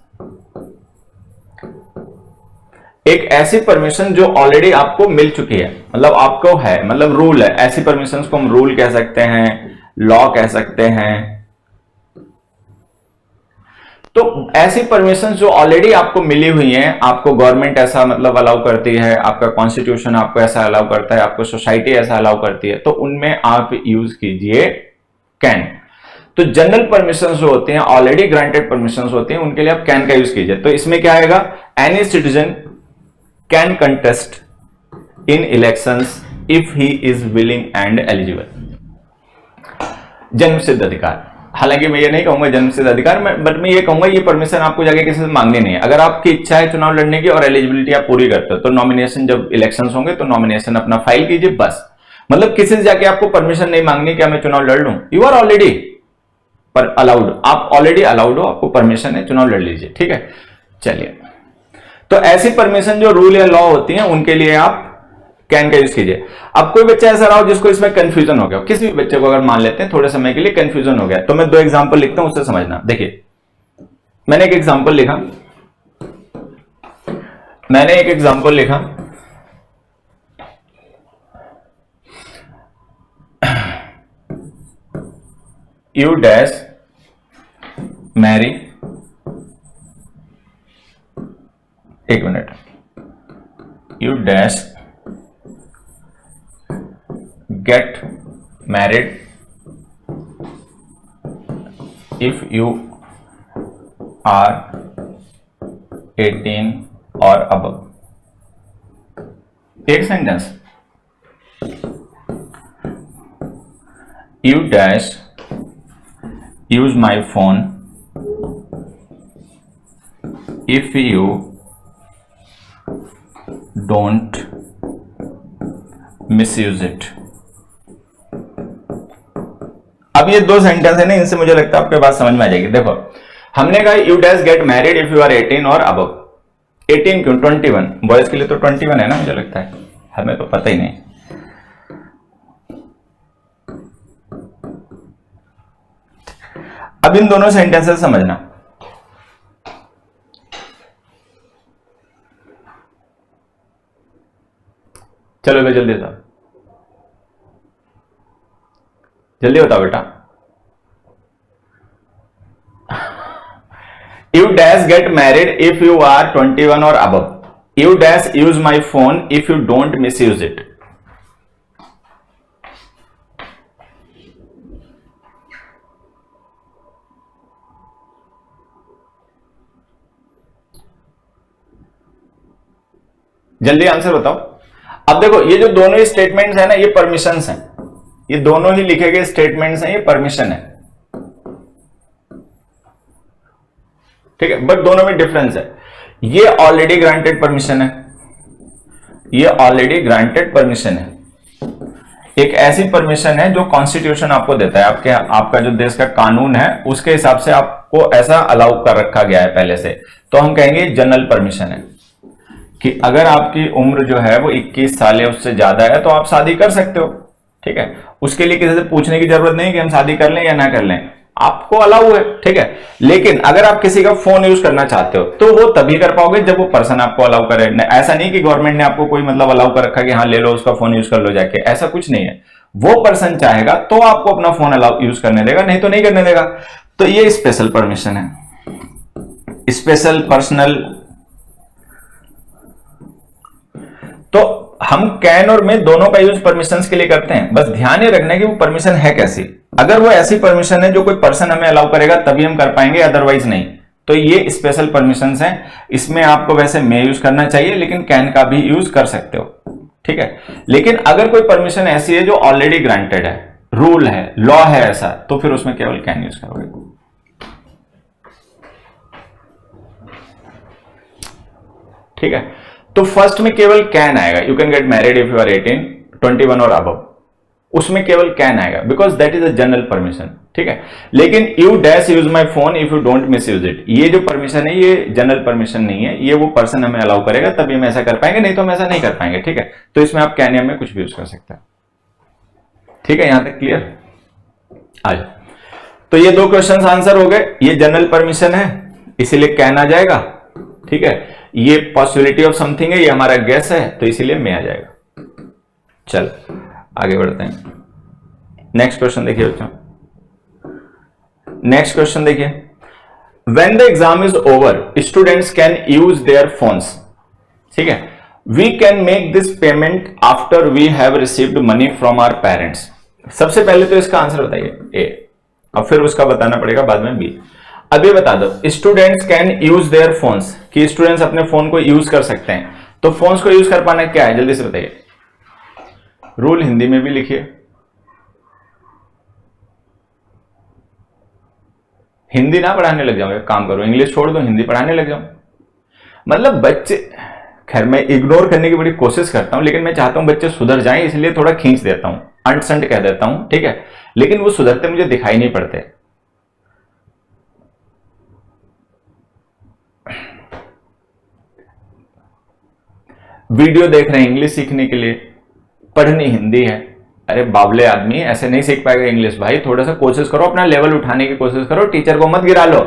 एक ऐसी परमिशन जो ऑलरेडी आपको मिल चुकी है, मतलब आपको है, मतलब रूल है, ऐसी परमिशंस को हम रूल कह सकते हैं, लॉ कह सकते हैं। तो ऐसी परमिशंस जो ऑलरेडी आपको मिली हुई हैं, आपको गवर्नमेंट ऐसा मतलब अलाउ करती है, आपका कॉन्स्टिट्यूशन आपको ऐसा अलाउ करता है, आपको सोसाइटी ऐसा अलाउ करती है, तो उनमें आप यूज कीजिए कैन। तो जनरल परमिशंस जो होती हैं, ऑलरेडी ग्रांटेड परमिशंस होती हैं, उनके लिए आप कैन का यूज कीजिए। तो इसमें क्या आएगा, any citizen can contest in elections if he is willing and eligible. जन्मसिद्ध अधिकार, हालांकि मैं ये नहीं कहूंगा जन्मसिद्ध अधिकार, बट मैं ये कहूंगा ये परमिशन आपको जाके किसी से मांगनी नहीं है। अगर आपकी इच्छा है चुनाव लड़ने की और एलिजिबिलिटी आप पूरी करते हो, तो नॉमिनेशन, जब इलेक्शंस होंगे तो नॉमिनेशन अपना फाइल कीजिए, बस। मतलब किसी से जाके आपको परमिशन नहीं मांगनी क्या मैं चुनाव लड़ लूं, यू आर ऑलरेडी पर अलाउड, आप ऑलरेडी अलाउड हो, आपको परमिशन है, चुनाव लड़ लीजिए, ठीक है। चलिए, तो ऐसी परमिशन जो रूल या लॉ होती है उनके लिए आप कैन का यूज कीजिए। अब कोई बच्चा ऐसा रहा हो जिसको इसमें कंफ्यूजन हो गया, किसी भी बच्चे को अगर मान लेते हैं थोड़े समय के लिए कंफ्यूजन हो गया, तो मैं दो एग्जांपल लिखता हूं, उससे समझना। देखिए, मैंने एक एग्जांपल लिखा, यू डैश मैरी, एक minute, you dash get married if you are 18 or above। एक sentence, you dash use my phone if you don't misuse it। अब ये दो सेंटेंस है ना, इनसे मुझे लगता है आपके बात समझ में आ जाएगी। देखो, हमने कहा you dash get married if you are 18 और अबव। 18 क्यों, 21, बॉयज के लिए तो 21 है ना, मुझे लगता है, हमें तो पता ही नहीं। अब इन दोनों सेंटेंसेस समझना। चलो मैं जल्दी बताओ, जल्दी बताओ बेटा। You dash get married if you are 21 और above. You dash use my phone if you don't miss use it. जल्दी आंसर बताओ। अब देखो, ये जो दोनों स्टेटमेंट्स है ना, ये परमिशंस हैं, ये दोनों ही लिखे गए स्टेटमेंट्स हैं, ये परमिशन है, ठीक है, बट दोनों में डिफरेंस है। ये ऑलरेडी ग्रांटेड परमिशन है, ये ऑलरेडी ग्रांटेड परमिशन है, एक ऐसी परमिशन है जो कॉन्स्टिट्यूशन आपको देता है, आपका जो देश का कानून है उसके हिसाब से आपको ऐसा अलाउ कर रखा गया है पहले से। तो हम कहेंगे जनरल परमिशन है कि अगर आपकी उम्र जो है वो 21 साल या उससे ज्यादा है तो आप शादी कर सकते हो, ठीक है। उसके लिए किसी से पूछने की जरूरत नहीं कि हम शादी कर लें या ना कर लें, आपको अलाउ है, ठीक है। लेकिन अगर आप किसी का फोन यूज करना चाहते हो तो वो तभी कर पाओगे जब वो पर्सन आपको अलाउ करे। ऐसा नहीं कि गवर्नमेंट ने आपको कोई मतलब अलाउ कर रखा कि हाँ ले लो उसका फोन यूज कर लो जाके, ऐसा कुछ नहीं है। वो पर्सन चाहेगा तो आपको अपना फोन अलाउ यूज करने देगा, नहीं तो नहीं करने देगा। तो ये स्पेशल परमिशन है, स्पेशल पर्सनल। तो हम कैन और में दोनों का यूज परमिशंस के लिए करते हैं, बस ध्यान ये रखना है कि वो परमिशन है कैसी। अगर वो ऐसी परमिशन है जो कोई पर्सन हमें अलाउ करेगा तभी हम कर पाएंगे, अदरवाइज नहीं। तो ये स्पेशल परमिशंस हैं, इसमें आपको वैसे मे यूज करना चाहिए, लेकिन कैन का भी यूज कर सकते हो, ठीक है। लेकिन अगर कोई परमिशन ऐसी है जो ऑलरेडी ग्रांटेड है, रूल है, लॉ है ऐसा, तो फिर उसमें केवल कैन यूज करोगे। ठीक है, तो फर्स्ट में केवल कैन आएगा, you can get married if you are 18, 21 और अबव, उसमें केवल कैन आएगा because that is a general permission, ठीक है। लेकिन you dash use my phone if you don't miss use it, ये जो परमिशन है ये जनरल परमिशन नहीं है, ये वो पर्सन हमें अलाउ करेगा तभी हम ऐसा कर पाएंगे, नहीं तो हम ऐसा नहीं कर पाएंगे, ठीक है। तो इसमें आप कैन या में कुछ भी यूज कर सकते हैं, ठीक है, यहां तक क्लियर। आज तो ये दो क्वेश्चन आंसर हो गए, ये जनरल परमिशन है इसीलिए कैन आ जाएगा, ठीक है। ये पॉसिबिलिटी ऑफ समथिंग है, ये हमारा गेस है तो इसीलिए में आ जाएगा। चल आगे बढ़ते हैं, नेक्स्ट क्वेश्चन देखिए बच्चों। नेक्स्ट क्वेश्चन देखिए, when the exam is over students can use their phones, ठीक है। We can make this payment after we have received money from our parents. सबसे पहले तो इसका आंसर बताइए ए, और फिर उसका बताना पड़ेगा बाद में बी। अभी बता दो, students can use their phones, कि स्टूडेंट्स अपने फोन को यूज कर सकते हैं, तो फोन्स को यूज कर पाना क्या है, जल्दी से बताइए। रूल हिंदी में भी लिखिए, हिंदी ना पढ़ाने लग जाओ, एक काम करो इंग्लिश छोड़ दो, हिंदी पढ़ाने लग जाओ। मतलब बच्चे, खैर मैं इग्नोर करने की बड़ी कोशिश करता हूं, लेकिन मैं चाहता हूं बच्चे सुधर जाएं, इसलिए थोड़ा खींच देता हूं, अंट संट कह देता हूं, ठीक है। लेकिन वो सुधरते मुझे दिखाई नहीं पड़ते। वीडियो देख रहे हैं इंग्लिश सीखने के लिए, पढ़नी हिंदी है, अरे बावले आदमी ऐसे नहीं सीख पाएगा इंग्लिश भाई, थोड़ा सा कोशिश करो, अपना लेवल उठाने की कोशिश करो, टीचर को मत गिरा लो।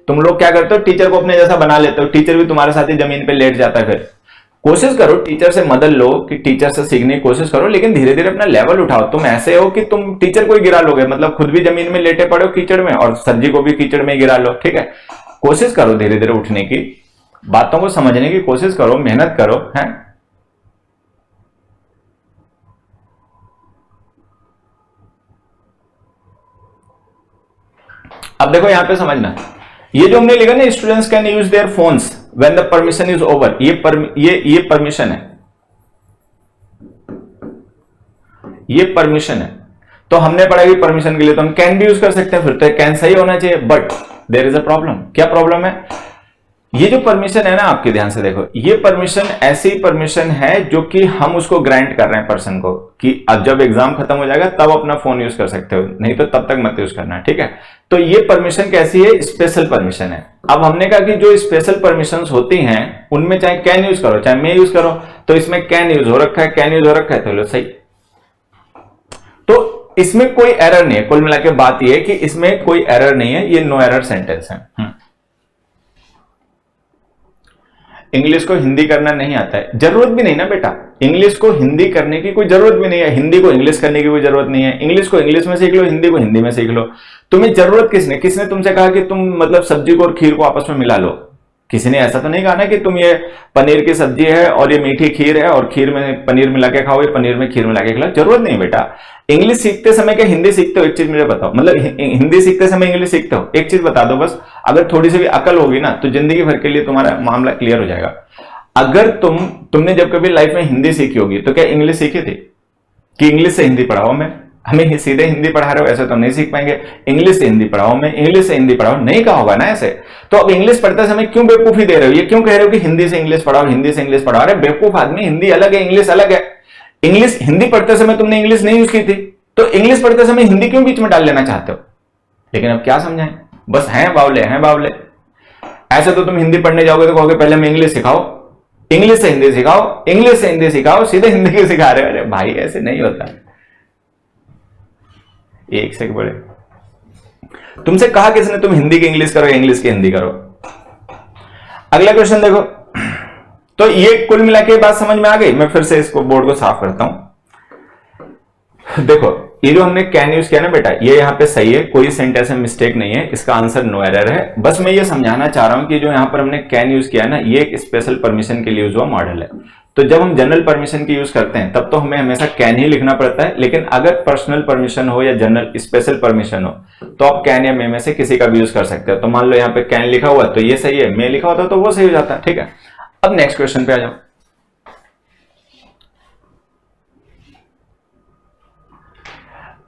तुम लोग क्या करते हो, टीचर को अपने जैसा बना लेते हो, टीचर भी तुम्हारे साथ ही जमीन पे लेट जाता है। फिर कोशिश करो, टीचर से मदद लो, कि टीचर से सीखने की कोशिश करो, लेकिन धीरे धीरे अपना लेवल उठाओ। तुम ऐसे हो कि तुम टीचर को ही गिरा लोगे, मतलब खुद भी जमीन में लेटे पड़े हो कीचड़ में, और सर जी को भी कीचड़ में गिरा लो, ठीक है। कोशिश करो धीरे धीरे उठने की, बातों को समझने की कोशिश करो, मेहनत करो, है। अब देखो यहां पे समझना, ये जो हमने लिखा ना, students can use their phones when the permission is over, ये परमिशन है, ये परमिशन है। तो हमने पढ़ा कि परमिशन के लिए तो हम कैन भी यूज कर सकते हैं, फिर तो कैन सही होना चाहिए, but there is a problem. क्या प्रॉब्लम है, ये जो परमिशन है ना, आपके ध्यान से देखो, ये परमिशन ऐसी परमिशन है जो कि हम उसको ग्रांट कर रहे हैं पर्सन को, कि अब जब एग्जाम खत्म हो जाएगा तब अपना फोन यूज कर सकते हो, नहीं तो तब तक मत यूज करना, ठीक है। तो ये परमिशन कैसी है, स्पेशल परमिशन है। अब हमने कहा कि जो स्पेशल परमिशंस होती हैं उनमें चाहे कैन यूज करो चाहे मे यूज करो, तो इसमें कैन यूज हो रखा है, कैन यूज हो रखा है, तो लो सही। तो इसमें कोई एरर नहीं है, कुल मिला के बात यह है कि इसमें कोई एरर नहीं है, ये नो एरर सेंटेंस है। इंग्लिश को हिंदी करना नहीं आता है, जरूरत भी नहीं ना बेटा, इंग्लिश को हिंदी करने की कोई जरूरत भी नहीं है, हिंदी को इंग्लिश करने की कोई जरूरत नहीं है। इंग्लिश को इंग्लिश में सीख लो, हिंदी को हिंदी में सीख लो। तुम्हें जरूरत किसने तुमसे कहा कि तुम मतलब सब्जी को और खीर को आपस में मिला लो? किसी ने ऐसा तो नहीं कहा ना कि तुम ये पनीर की सब्जी है और ये मीठी खीर है और खीर में पनीर मिला के खाओ, ये पनीर में खीर मिला के खिलाओ। जरूरत नहीं बेटा। इंग्लिश सीखते समय क्या हिंदी सीखते हो? एक चीज मुझे बताओ, मतलब हिंदी सीखते समय इंग्लिश सीखते हो? एक चीज बता दो बस, अगर थोड़ी सी भी अकल होगी ना तो जिंदगी भर के लिए तुम्हारा मामला क्लियर हो जाएगा। अगर तुमने जब कभी लाइफ में हिंदी सीखी होगी तो क्या इंग्लिश सीखी थी कि इंग्लिश से हिंदी पढ़ाओ हमें सीधे हिंदी पढ़ा रहे हो? ऐसे तो नहीं सीख पाएंगे। इंग्लिश से हिंदी पढ़ाओ इंग्लिश से हिंदी पढ़ाओ, नहीं कहा होगा ना ऐसे। तो अब इंग्लिश पढ़ते समय क्यों बेवकूफी दे रहे हो? ये क्यों कह रहे हो कि हिंदी से इंग्लिश पढ़ाओ, हिंदी से इंग्लिश पढ़ाओ? अरे बेवकूफ आदमी, हिंदी अलग है इंग्लिश अलग है। इंग्लिश हिंदी पढ़ते समय तुमने इंग्लिश नहीं यूज की थी तो इंग्लिश पढ़ते समय हिंदी क्यों बीच में डाल लेना चाहते हो? लेकिन अब क्या समझाएं, बस हैं बावले। ऐसे तो तुम हिंदी पढ़ने जाओगे तो कहोगे पहले हमें इंग्लिश सिखाओ, इंग्लिश से हिंदी सिखाओ, इंग्लिश से हिंदी सिखाओ, सीधे हिंदी क्यों सिखा रहे हो? अरे भाई ऐसे नहीं होता। एक से बड़े तुमसे कहा किसने तुम हिंदी की इंग्लिश करो, इंग्लिश की हिंदी करो? अगला क्वेश्चन देखो। तो ये कुल मिला के बात समझ में आ गई। मैं फिर से इसको बोर्ड को साफ करता हूं। देखो ये जो हमने कैन यूज किया ना बेटा, ये यहां पे सही है, कोई सेंटेंस में मिस्टेक नहीं है, इसका आंसर नो एरर है। बस मैं ये समझाना चाह रहा हूं कि जो यहां पर हमने कैन यूज किया ना, ये एक स्पेशल परमिशन के लिए यूज हुआ मॉडल है। तो जब हम जनरल परमिशन की यूज करते हैं तब तो हमें हमेशा कैन ही लिखना पड़ता है, लेकिन अगर पर्सनल परमिशन हो या जनरल स्पेशल परमिशन हो तो आप कैन या मे में से किसी का भी यूज कर सकते हो। तो मान लो यहाँ पे कैन लिखा हुआ तो ये सही है, मे लिखा होता तो वो सही हो जाता। ठीक है, अब नेक्स्ट क्वेश्चन पे आ जाओ।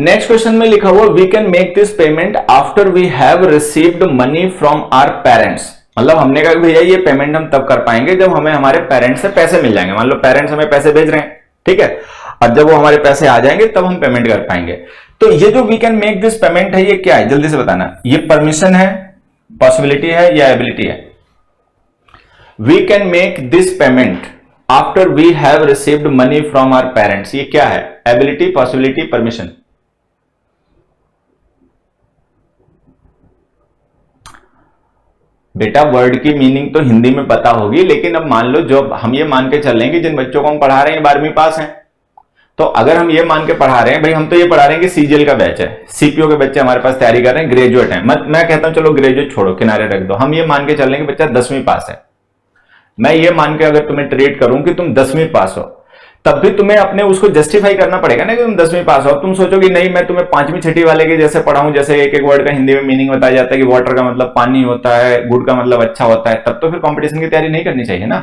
नेक्स्ट क्वेश्चन में लिखा हुआ we can make this payment after we have received money from our parents. मतलब हमने कहा भैया ये पेमेंट हम तब कर पाएंगे जब हमें हमारे पेरेंट्स से पैसे मिल जाएंगे। मान लो पेरेंट्स हमें पैसे भेज रहे हैं, ठीक है, और जब वो हमारे पैसे आ जाएंगे तब हम पेमेंट कर पाएंगे। तो ये जो we can make this payment है ये क्या है, जल्दी से बताना। ये परमिशन है, पॉसिबिलिटी है या एबिलिटी है? We can make this payment after we have received money from our parents, ये क्या है? Ability, possibility, permission? बेटा वर्ड की मीनिंग तो हिंदी में पता होगी, लेकिन अब मान लो जो हम ये मान के चल रहे हैं कि जिन बच्चों को हम पढ़ा रहे हैं 12वीं पास हैं, तो अगर हम ये मान के पढ़ा रहे हैं भाई हम तो ये पढ़ा रहे हैं कि सीजीएल का बैच है, सीपीओ के बच्चे हमारे पास तैयारी कर रहे हैं, ग्रेजुएट हैं, मैं कहता हूं चलो ग्रेजुएट छोड़ो किनारे रख दो, हम ये मान के चल रहे हैं कि बच्चा 10वीं पास है। मैं ये मान के अगर तुम्हें ट्रीट करूं कि तुम 10वीं पास हो, तब भी तुम्हें अपने उसको जस्टिफाई करना पड़ेगा ना कि तुम 10वीं पास हो। तुम सोचोगे नहीं मैं तुम्हें 5वीं छठी वाले के जैसे पढ़ाऊं, जैसे एक एक वर्ड का हिंदी में मीनिंग बताया जाता है कि वाटर का मतलब पानी होता है, गुड का मतलब अच्छा होता है, तब तो फिर कंपटीशन की तैयारी नहीं करनी चाहिए ना।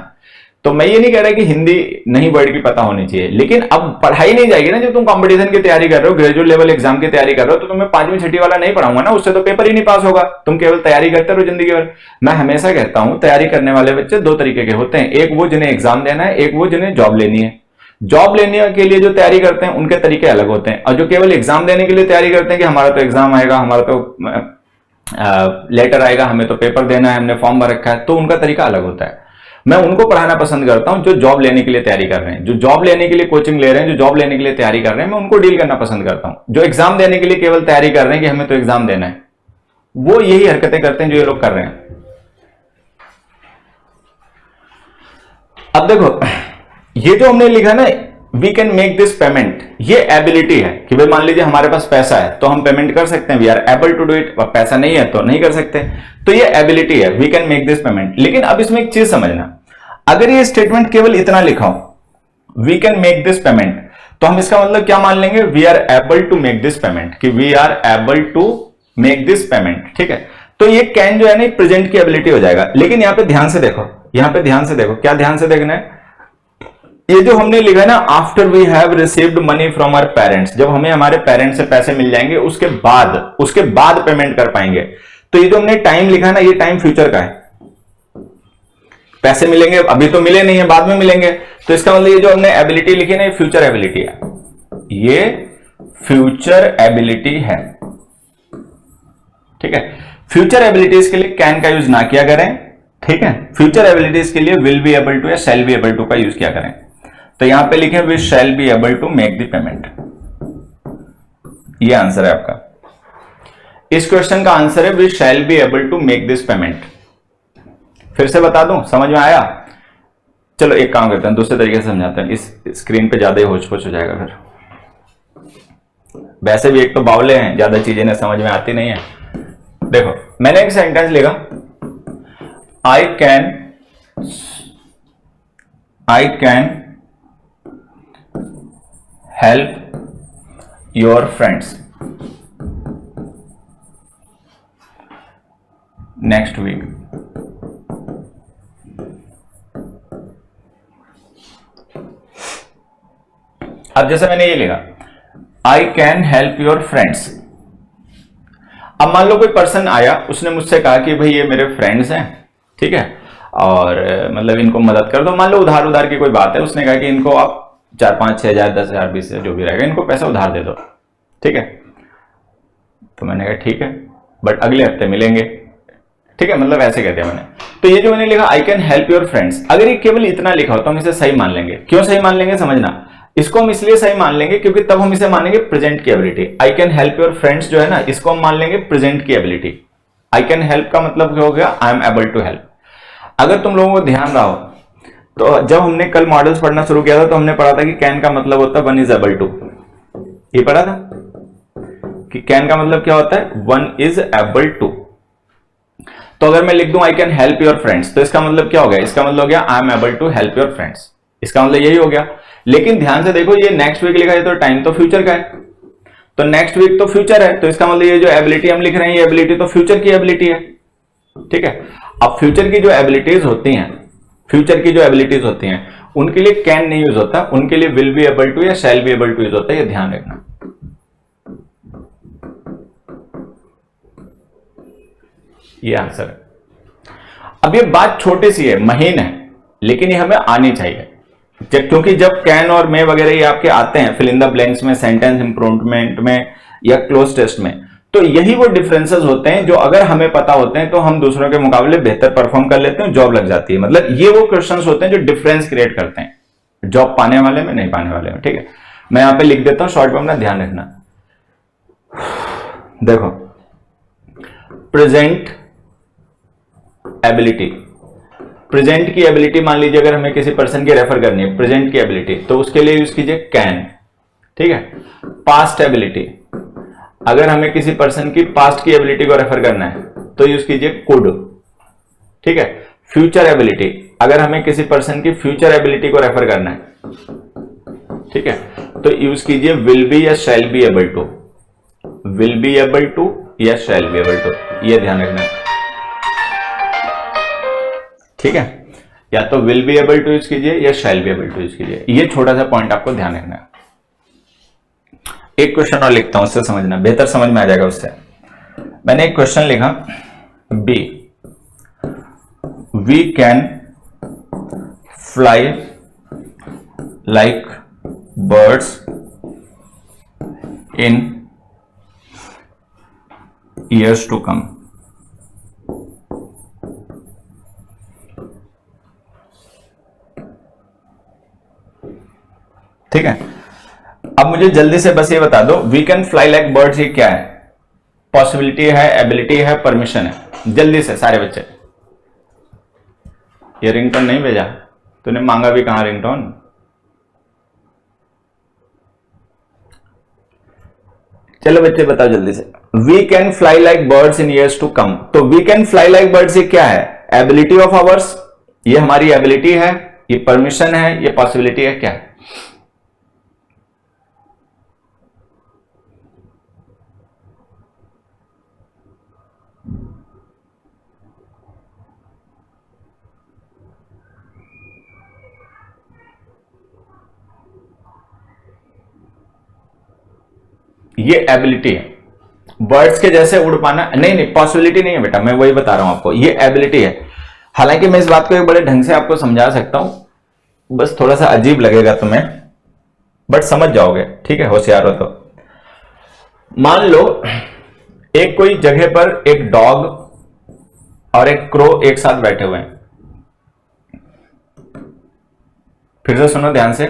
तो मैं ये नहीं कह रहा कि हिंदी नहीं वर्ड की पता होनी चाहिए, लेकिन अब पढ़ाई नहीं जाएगी ना। जब तुम कंपटीशन की तैयारी कर रहे हो, ग्रेजुएट लेवल एग्जाम की तैयारी कर रहे हो, तो तुम्हें 5वीं छठी वाला नहीं पढ़ाऊंगा ना, उससे तो पेपर ही नहीं पास होगा। तुम केवल तैयारी करते रहो जिंदगी भर। मैं हमेशा कहता हूं तैयारी करने वाले बच्चे दो तरीके के होते हैं, एक वो जिन्हें एग्जाम देना है, एक वो जिन्हें जॉब लेनी है। जॉब लेने के लिए जो तैयारी करते हैं उनके तरीके अलग होते हैं, और जो केवल एग्जाम देने के लिए तैयारी करते हैं कि हमारा तो एग्जाम आएगा, हमारा तो लेटर आएगा, हमें तो पेपर देना है, हमने फॉर्म भर रखा है, तो उनका तरीका अलग होता है। मैं उनको पढ़ाना पसंद करता हूं जो जॉब लेने के लिए तैयारी कर रहे हैं, जो जॉब लेने के लिए कोचिंग ले रहे हैं, जो जॉब लेने के लिए तैयारी कर रहे हैं, मैं उनको डील करना पसंद करता हूं। जो एग्जाम देने के लिए केवल तैयारी कर रहे हैं कि हमें तो एग्जाम देना है, वो यही हरकतें करते हैं जो ये लोग कर रहे हैं। अब देखो ये जो हमने लिखा ना we can make this payment, ये एबिलिटी है कि भाई मान लीजिए हमारे पास पैसा है तो हम पेमेंट कर सकते हैं, we are able to do it. पैसा नहीं है तो नहीं कर सकते, तो ये एबिलिटी है, we can make this payment. लेकिन अब इसमें एक चीज समझना, अगर ये स्टेटमेंट केवल इतना लिखा हो we can make this payment, तो हम इसका मतलब क्या मान लेंगे? We are able to make this payment, कि we are able to make this payment. ठीक है, तो ये कैन जो है ना प्रेजेंट की एबिलिटी हो जाएगा। लेकिन यहां पे ध्यान से देखो, यहां पे ध्यान से देखो, क्या ध्यान से देखना है? ये जो हमने लिखा है ना after we have received money from our parents, जब हमें हमारे पेरेंट्स से पैसे मिल जाएंगे उसके बाद पेमेंट कर पाएंगे। तो ये जो हमने टाइम लिखा है ना, ये टाइम फ्यूचर का है। पैसे मिलेंगे, अभी तो मिले नहीं है, बाद में मिलेंगे, तो इसका मतलब ये जो हमने एबिलिटी लिखी है ना, ये फ्यूचर एबिलिटी है, ये फ्यूचर एबिलिटी है। ठीक है, फ्यूचर एबिलिटीज के लिए कैन का यूज ना किया करें। ठीक है, फ्यूचर एबिलिटीज के लिए विल बी एबल टू या शैल बी एबल टू का यूज किया करें। तो यहां पे लिखें we shall be able to make the payment, ये आंसर है आपका। इस क्वेश्चन का आंसर है we shall be able to make this payment. फिर से बता दूं, समझ में आया? चलो एक काम करते हैं, दूसरे तरीके से समझाते हैं, इस स्क्रीन पे ज्यादा ही होच पोच हो जाएगा फिर। वैसे भी एक तो बावले हैं, ज्यादा चीजें ना समझ में आती नहीं है। देखो मैंने एक सेंटेंस लिखा, I can help your friends next week. अब जैसे मैंने ये लिखा I can help your friends. अब मान लो कोई पर्सन आया, उसने मुझसे कहा कि भाई ये मेरे फ्रेंड्स हैं, ठीक है, और मतलब इनको मदद कर दो। मान लो उधार की कोई बात है, उसने कहा कि इनको आप 4, 5, 6 हजार, 10 हजार, 20 हजार जो भी रहेगा, इनको पैसा उधार दे दो। ठीक है, तो मैंने कहा ठीक है, बट अगले हफ्ते मिलेंगे। ठीक है, मतलब ऐसे कह दिया मैंने। तो ये जो मैंने लिखा I can help your friends, अगर ये केवल इतना लिखा हो तो हम इसे सही मान लेंगे। क्यों सही मान लेंगे समझना, इसको हम इसलिए सही मान लेंगे क्योंकि तब हम इसे मानेंगे प्रेजेंट की ability. I can help your friends जो है ना, इसको हम मान लेंगे प्रेजेंट की एबिलिटी। आई कैन हेल्प का मतलब क्या हो गया? I am able to help. अगर तुम लोगों को ध्यान रहा हो तो जब हमने कल मॉडल्स पढ़ना शुरू किया था तो हमने पढ़ा था कि कैन का मतलब होता है वन इज एबल टू। ये पढ़ा था कि कैन का मतलब क्या होता है? One is able to. तो अगर मैं लिख दूं I can help your friends, तो इसका मतलब क्या हो गया? इसका मतलब हो गया I am able to help your friends. इसका मतलब यही हो गया। लेकिन ध्यान से देखो, ये नेक्स्ट वीक लिखा है तो टाइम तो फ्यूचर का है, तो नेक्स्ट वीक तो फ्यूचर है, तो इसका मतलब ये जो एबिलिटी हम लिख रहे हैं, ये एबिलिटी तो फ्यूचर की एबिलिटी है। ठीक है, अब फ्यूचर की जो एबिलिटीज होती हैं, फ्यूचर की जो एबिलिटीज होती हैं, उनके लिए कैन नहीं यूज होता, उनके लिए विल बी एबल टू या shall be able to use होता है, ये ध्यान रखना। ये आंसर है। अब ये बात छोटी सी है, महीन है, लेकिन ये हमें आनी चाहिए, क्योंकि जब कैन और मे वगैरह ये आपके आते हैं फिल इन द ब्लैंक्स में, सेंटेंस इंप्रूवमेंट में या क्लोज टेस्ट में, तो यही वो डिफरेंसेस होते हैं जो अगर हमें पता होते हैं तो हम दूसरों के मुकाबले बेहतर परफॉर्म कर लेते हैं, जॉब लग जाती है। मतलब ये वो क्वेश्चंस होते हैं जो डिफरेंस क्रिएट करते हैं जॉब पाने वाले में, नहीं पाने वाले में। ठीक है, मैं यहां पे लिख देता हूं शॉर्ट में, अपना ध्यान रखना। देखो, प्रेजेंट एबिलिटी, प्रेजेंट की एबिलिटी मान लीजिए अगर हमें किसी पर्सन की रेफर करनी है, प्रेजेंट की एबिलिटी, तो उसके लिए यूज कीजिए कैन। ठीक है, पास्ट एबिलिटी, अगर हमें किसी पर्सन की पास्ट की एबिलिटी को रेफर करना है तो यूज कीजिए कुड। ठीक है, फ्यूचर एबिलिटी, अगर हमें किसी पर्सन की फ्यूचर एबिलिटी को रेफर करना है, ठीक है, तो यूज कीजिए विल बी या shall be able to, will be able to या शैल बी एबल टू, ये ध्यान रखना। ठीक है, या तो will be able to use कीजिए या shall be able to use कीजिए, ये छोटा सा पॉइंट आपको ध्यान रखना है। एक क्वेश्चन और लिखता हूं, उससे समझना, बेहतर समझ में आ जाएगा उससे। मैंने एक क्वेश्चन लिखा, B, we can fly like birds in years to come. ठीक है, अब मुझे जल्दी से बस ये बता दो, we can fly like birds ये क्या है? पॉसिबिलिटी है, एबिलिटी है, परमिशन है? जल्दी से सारे बच्चे। ये रिंगटोन नहीं भेजा तूने, मांगा भी कहां रिंगटोन? चलो बच्चे बताओ जल्दी से। We can fly like birds in years to come, तो we can fly like birds ये क्या है? एबिलिटी ऑफ आवर्स, ये हमारी एबिलिटी है, ये परमिशन है, ये पॉसिबिलिटी है, क्या है? ये एबिलिटी है, बर्ड्स के जैसे उड़ पाना। नहीं नहीं, पॉसिबिलिटी नहीं है बेटा, मैं वही बता रहा हूं आपको, ये एबिलिटी है। हालांकि मैं इस बात को एक बड़े ढंग से आपको समझा सकता हूं, बस थोड़ा सा अजीब लगेगा तुम्हें, बट समझ जाओगे। ठीक है, होशियार हो तो। मान लो एक कोई जगह पर एक डॉग और एक क्रो एक साथ बैठे हुए हैं। फिर से सुनो ध्यान से।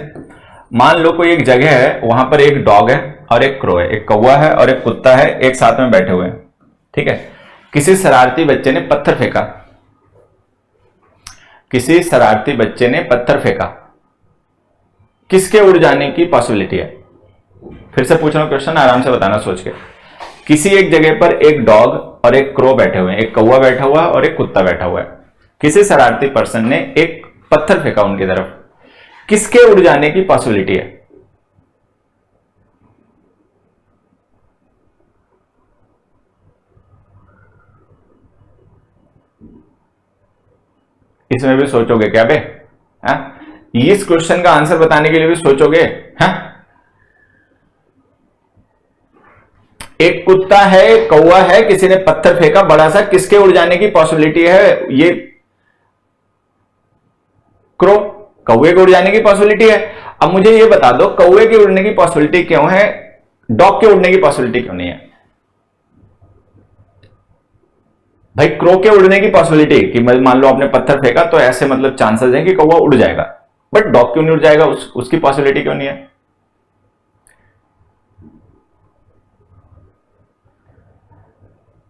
मान लो कोई एक जगह है, वहां पर एक डॉग है और एक क्रो है, एक कौवा है और एक कुत्ता है, एक साथ में बैठे हुए हैं। ठीक है, किसी शरारती बच्चे ने पत्थर फेंका, किसी शरारती बच्चे ने पत्थर फेंका, किसके उड़ जाने की पॉसिबिलिटी है? फिर से पूछ रहा हूं क्वेश्चन, आराम से बताना सोच के। किसी एक जगह पर एक डॉग और एक क्रो बैठे हुए हैं, एक कौवा बैठा हुआ है और एक कुत्ता बैठा हुआ है। किसी शरारती पर्सन ने एक पत्थर फेंका उनकी तरफ, किसके उड़ जाने की पॉसिबिलिटी है? इसमें भी सोचोगे क्या बे? हाँ? इस क्वेश्चन का आंसर बताने के लिए भी सोचोगे? हाँ? एक कुत्ता है, कौवा है, किसी ने पत्थर फेंका बड़ा सा, किसके उड़ जाने की पॉसिबिलिटी है? ये क्रो, कौवे के उड़ जाने की पॉसिबिलिटी है। अब मुझे ये बता दो, कौवे के उड़ने की पॉसिबिलिटी क्यों है, डॉग के उड़ने की पॉसिबिलिटी क्यों नहीं है? भाई क्रो के उड़ने की पॉसिबिलिटी कि मान लो आपने पत्थर फेंका तो ऐसे मतलब चांसेस हैं कि कौवा उड़ जाएगा, बट डॉग क्यों नहीं उड़ जाएगा? उसकी पॉसिबिलिटी क्यों नहीं है?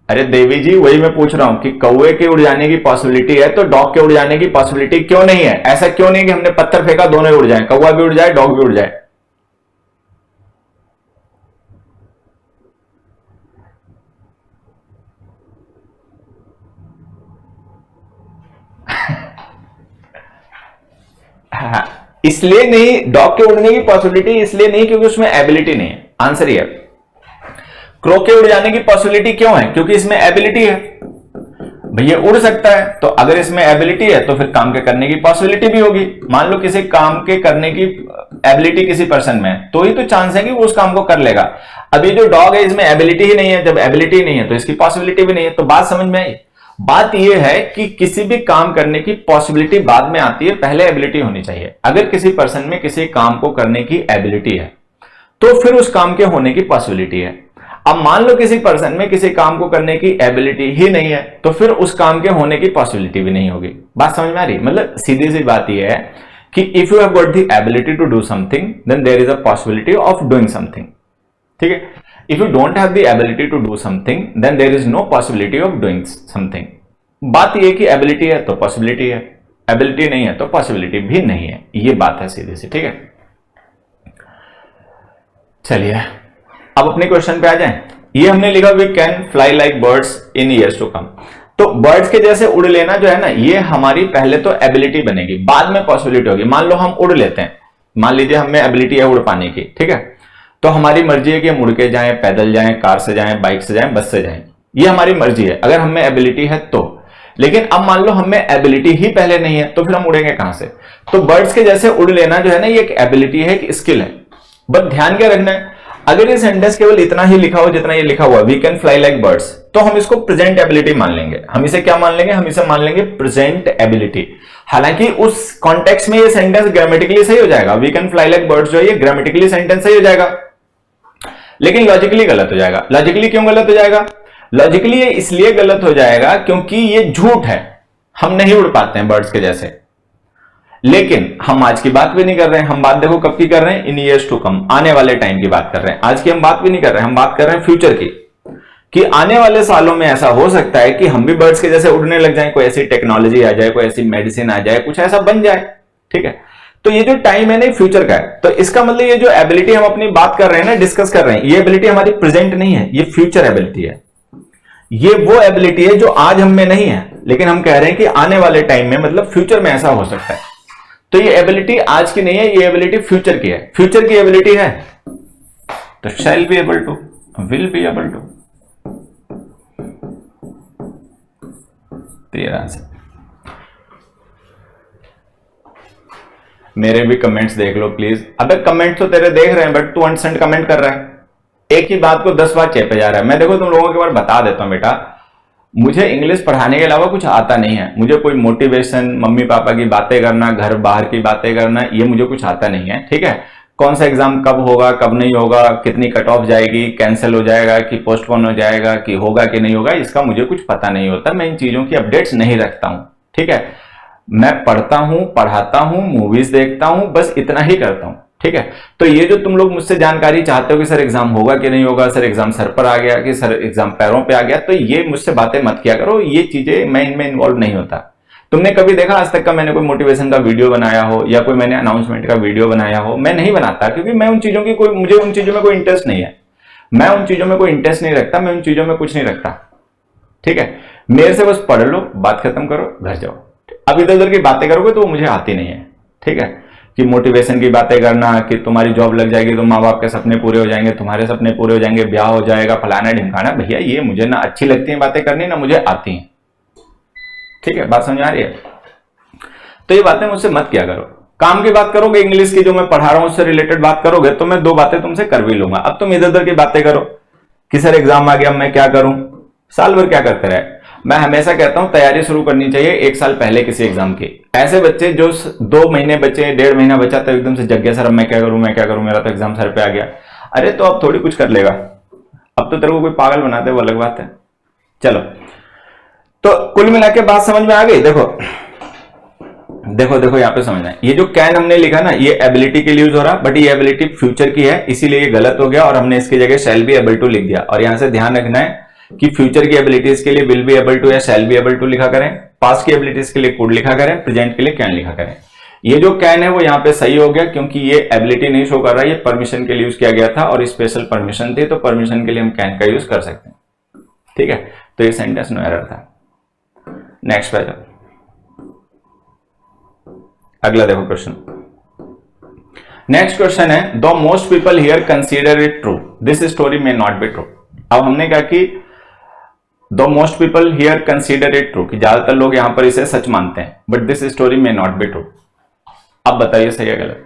अरे देवी जी, वही मैं पूछ रहा हूं कि कौवे के उड़ जाने की पॉसिबिलिटी है तो डॉग के उड़ जाने की पॉसिबिलिटी क्यों नहीं है? ऐसा क्यों नहीं कि हमने पत्थर फेंका दोनों ही उड़ जाए, कौवा भी उड़ जाए, डॉग भी उड़ जाए? इसलिए नहीं, डॉग के उड़ने की पॉसिबिलिटी इसलिए नहीं क्योंकि उसमें एबिलिटी नहीं है। आंसर ये है। क्रो के उड़ जाने की पॉसिबिलिटी क्यों है? क्योंकि इसमें एबिलिटी है। भैया उड़ सकता है तो अगर इसमें एबिलिटी है तो फिर काम के करने की पॉसिबिलिटी भी होगी। मान लो किसी काम के करने की एबिलिटी किसी पर्सन में है तो ही तो चांस है कि वो उस काम को कर लेगा। अभी जो डॉग है इसमें एबिलिटी ही नहीं है, जब एबिलिटी नहीं है तो इसकी पॉसिबिलिटी भी नहीं है। तो बात समझ में आई? बात यह है कि किसी भी काम करने की पॉसिबिलिटी बाद में आती है, पहले एबिलिटी होनी चाहिए। अगर किसी पर्सन में किसी काम को करने की एबिलिटी है तो फिर उस काम के होने की पॉसिबिलिटी है। अब मान लो किसी पर्सन में किसी काम को करने की एबिलिटी ही नहीं है तो फिर उस काम के होने की पॉसिबिलिटी भी नहीं होगी। बात समझ में आ रही? मतलब सीधी सी बात यह है कि if you have got the ability to do something then there is a possibility of doing something. ठीक है, if you don't have the ability to do something then there is no possibility of doing something. बात यह कि एबिलिटी है तो पॉसिबिलिटी है, एबिलिटी नहीं है तो पॉसिबिलिटी भी नहीं है। ये बात है सीधी सी। ठीक है, चलिए अब अपने क्वेश्चन पे आ जाएं। ये हमने लिखा we can fly like birds in years to come. तो बर्ड्स के जैसे उड़ लेना जो है ना, ये हमारी पहले तो एबिलिटी बनेगी, बाद में पॉसिबिलिटी होगी। मान लो हम उड़ लेते हैं, मान लीजिए हमें एबिलिटी है उड़ पाने की, ठीक है, तो हमारी मर्जी है कि हम उड़ के जाएं, पैदल जाएं, कार से जाएं, बाइक से जाएं, बस से जाएं, ये हमारी मर्जी है अगर हमें एबिलिटी है तो। लेकिन अब मान लो हमें एबिलिटी ही पहले नहीं है तो फिर हम उड़ेंगे कहां से? तो बर्ड्स के जैसे उड़ लेना जो है ना, ये एक एबिलिटी है, एक स्किल है। बट ध्यान क्या रखना है, अगर ये सेंटेंस केवल इतना ही लिखा हो जितना ये लिखा हुआ we can fly like birds, तो हम इसको प्रेजेंट एबिलिटी मान लेंगे। हम इसे क्या मान लेंगे? हम इसे मान लेंगे प्रेजेंट एबिलिटी। हालांकि उस कॉन्टेक्स्ट में ये सेंटेंस ग्रामेटिकली सही हो जाएगा, we can fly like birds जो है ये ग्रामेटिकली सेंटेंस सही हो जाएगा, लेकिन लॉजिकली गलत हो जाएगा। लॉजिकली क्यों गलत हो जाएगा? लॉजिकली ये इसलिए गलत हो जाएगा क्योंकि ये झूठ है, हम नहीं उड़ पाते हैं बर्ड्स के जैसे। लेकिन हम आज की बात भी नहीं कर रहे हैं, हम बात देखो कब की कर रहे हैं, इन ईयर्स टू कम, आने वाले टाइम की बात कर रहे हैं। आज की हम बात भी नहीं कर रहे हैं, हम बात कर रहे हैं फ्यूचर की, कि आने वाले सालों में ऐसा हो सकता है कि हम भी बर्ड्स के जैसे उड़ने लग जाएं, कोई ऐसी टेक्नोलॉजी आ जाए, कोई ऐसी मेडिसिन आ जाए, कुछ ऐसा बन जाए। ठीक है, तो ये जो टाइम है ना फ्यूचर का है, तो इसका मतलब ये जो एबिलिटी हम अपनी बात कर रहे हैं ना, डिस्कस कर रहे हैं, ये एबिलिटी हमारी प्रेजेंट नहीं है, ये फ्यूचर एबिलिटी है। ये वो एबिलिटी है जो आज हम में नहीं है, लेकिन हम कह रहे हैं कि आने वाले टाइम में, मतलब फ्यूचर में ऐसा हो सकता है। तो ये एबिलिटी आज की नहीं है, ये एबिलिटी फ्यूचर की है। फ्यूचर की एबिलिटी है तो shall be able to, will be able to. Clear answer. मेरे भी कमेंट्स देख लो प्लीज। अबे कमेंट तो तेरे देख रहे हैं बट तू अनसेंड कमेंट कर रहा है, एक ही बात को 10 बार चेपे जा रहा है। मैं देखो तुम लोगों के बार बता देता हूं बेटा, मुझे इंग्लिश पढ़ाने के अलावा कुछ आता नहीं है। मुझे कोई मोटिवेशन, मम्मी पापा की बातें करना, घर बाहर की बातें करना, ये मुझे कुछ आता नहीं है। ठीक है, कौन सा एग्जाम कब होगा, कब नहीं होगा, कितनी कट ऑफ जाएगी, कैंसिल हो जाएगा कि पोस्टपोन हो जाएगा, कि होगा कि नहीं होगा, इसका मुझे कुछ पता नहीं होता। मैं इन चीजों की अपडेट्स नहीं रखता हूं। ठीक है, मैं पढ़ता हूं, पढ़ाता हूं, मूवीज देखता हूं, बस इतना ही करता हूं। ठीक है, तो ये जो तुम लोग मुझसे जानकारी चाहते हो कि सर एग्जाम होगा कि नहीं होगा, सर एग्जाम सर पर आ गया कि सर एग्जाम पैरों पे आ गया, तो ये मुझसे बातें मत किया करो। ये चीजें मैं इनमें इन्वॉल्व नहीं होता। तुमने कभी देखा आज तक का मैंने कोई मोटिवेशन का वीडियो बनाया हो या कोई मैंने अनाउंसमेंट का वीडियो बनाया हो? मैं नहीं बनाता, क्योंकि मैं उन चीजों की मुझे उन चीजों में कोई इंटरेस्ट नहीं है। मैं उन चीजों में कोई इंटरेस्ट नहीं रखता, मैं उन चीजों में कुछ नहीं रखता। ठीक है, मेरे से बस पढ़ लो, बात खत्म करो, घर जाओ। अब इधर उधर की बातें करोगे तो वो मुझे आती नहीं है। ठीक है, कि मोटिवेशन की बातें करना, कि तुम्हारी जॉब लग जाएगी तो माँ बाप के सपने पूरे हो जाएंगे, तुम्हारे सपने पूरे हो जाएंगे, ब्याह हो जाएगा, फलाना ढिमकाना, भैया ये मुझे ना अच्छी लगती है बातें करनी, ना मुझे आती हैं। ठीक है, बात समझ आ रही है? तो ये बातें मुझसे मत किया करो। काम की बात करोगे, इंग्लिश की जो मैं पढ़ा रहा हूं उससे रिलेटेड बात करोगे तो मैं 2 बातें तुमसे कर भी लूंगा। अब तुम इधर उधर की बातें करो कि सर एग्जाम आ गया, मैं क्या करूं, साल भर क्या करते रहे। मैं हमेशा कहता हूं तैयारी शुरू करनी चाहिए 1 साल पहले किसी एग्जाम की। ऐसे बच्चे जो 2 महीने बचे, 1.5 महीना बचा तो एकदम से जग गया, सर अब मैं क्या करूं, मैं क्या करूं, मेरा तो एग्जाम सर पे आ गया। अरे तो अब थोड़ी कुछ कर लेगा, अब तो तेरे को कोई पागल बनाते, वो अलग बात है। चलो, तो कुल मिला के बात समझ में आ गई। देखो देखो देखो यहां पे समझना है, ये जो कैन हमने लिखा ना, ये एबिलिटी के लिए यूज हो रहा, बट ये एबिलिटी फ्यूचर की है, इसीलिए ये गलत हो गया और हमने इसकी जगह शैल बी एबल टू लिख दिया। और यहां से ध्यान रखना है कि फ्यूचर की एबिलिटीज के लिए विल बी एबल टू या शैल बी एबल टू लिखा करें, पास्ट की एबिलिटीज के लिए कुड लिखा करें, प्रेजेंट के लिए कैन लिखा करें। ये जो कैन है वो यहाँ पे सही हो गया क्योंकि ये एबिलिटी नहीं शो कर रहा है, ये परमिशन के लिए यूज किया गया था और स्पेशल परमिशन थी, तो परमिशन के लिए हम कैन का यूज कर सकते हैं। ठीक है, तो ये सेंटेंस नो एरर था। नेक्स्ट पे जाओ, अगला देखो क्वेश्चन। नेक्स्ट क्वेश्चन है, दो most people here consider it true, this story may not be true. अब हमने कहा कि दो most people here consider it true, कि ज्यादातर लोग यहां पर इसे सच मानते हैं, but this story may not be true. अब बताइए सही है गलत?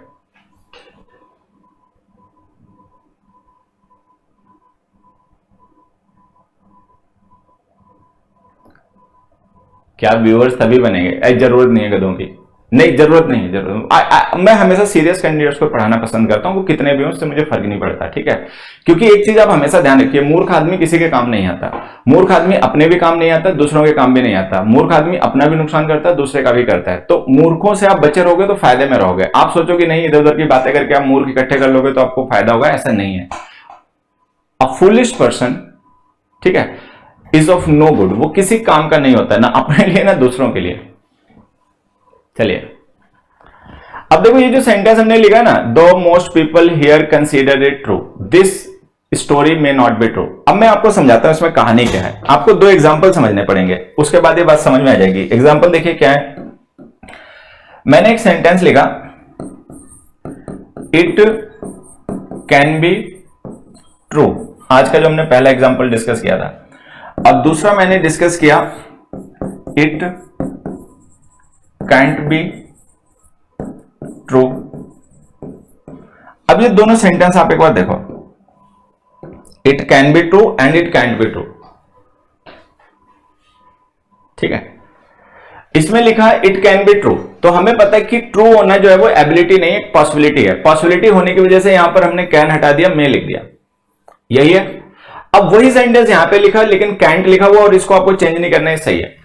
क्या व्यूअर्स तभी बनेंगे? जरूरत नहीं है गधों की, नहीं जरूरत नहीं है, जरूरत। मैं हमेशा सीरियस कैंडिडेट्स को पढ़ाना पसंद करता हूं, वो कितने भी हो उससे मुझे फर्क नहीं पड़ता, ठीक है? क्योंकि एक चीज आप हमेशा ध्यान रखिए, मूर्ख आदमी किसी के काम नहीं आता। मूर्ख आदमी अपने भी काम नहीं आता, दूसरों के काम भी नहीं आता। मूर्ख आदमी अपना भी नुकसान करता है, दूसरे का भी करता है। तो मूर्खों से आप बचे रहोगे तो फायदे में रहोगे। आप सोचो कि नहीं इधर उधर की बातें करके आप मूर्ख इकट्ठे कर लोगे तो आपको फायदा होगा, ऐसा नहीं है। अ फुलिश पर्सन, ठीक है, इज ऑफ नो गुड, वो किसी काम का नहीं होता, ना अपने लिए ना दूसरों के लिए। चलिए अब देखो, ये जो सेंटेंस हमने लिखा ना, दो most people here consider it true, this story may not be true. अब मैं आपको समझाता हूं इसमें कहानी क्या है। आपको दो एग्जांपल समझने पड़ेंगे, उसके बाद ये बात समझ में आ जाएगी। एग्जांपल देखिए क्या है। मैंने एक सेंटेंस लिखा, इट कैन बी ट्रू, आज का जो हमने पहला एग्जांपल डिस्कस किया था। अब दूसरा मैंने डिस्कस किया, इट कैंट बी ट्रू। अब ये दोनों सेंटेंस आप एक बार देखो, it can be true and it cantt be true, ठीक है? इसमें लिखा है इट कैन बी ट्रू, तो हमें पता है कि ट्रू होना जो है वो एबिलिटी नहीं, एक पॉसिबिलिटी है। पॉसिबिलिटी होने की वजह से यहां पर हमने कैन हटा दिया, मे लिख दिया, यही है। अब वही सेंटेंस यहां पे लिखा लेकिन कैंट लिखा हुआ, और इसको आपको चेंज नहीं करना है, सही है।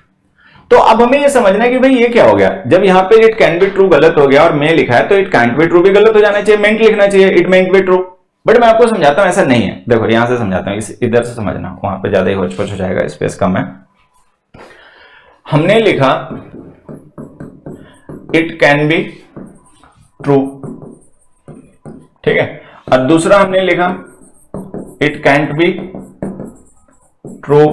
तो अब हमें ये समझना है कि भाई ये क्या हो गया, जब यहां पे इट कैन बी ट्रू गलत हो गया और मे लिखा है, तो इट कैंट बी ट्रू भी गलत हो जाना चाहिए, मेंट लिखना चाहिए, it meant be true. But मैं आपको समझाता हूं ऐसा नहीं है। देखो यहां से समझाता हूं, इधर से समझना, वहां पे ज्यादा ही होच-पोच हो जाएगा, स्पेस कम है। हमने लिखा इट कैन बी ट्रू, ठीक है, और दूसरा हमने लिखा इट कैंट बी ट्रू,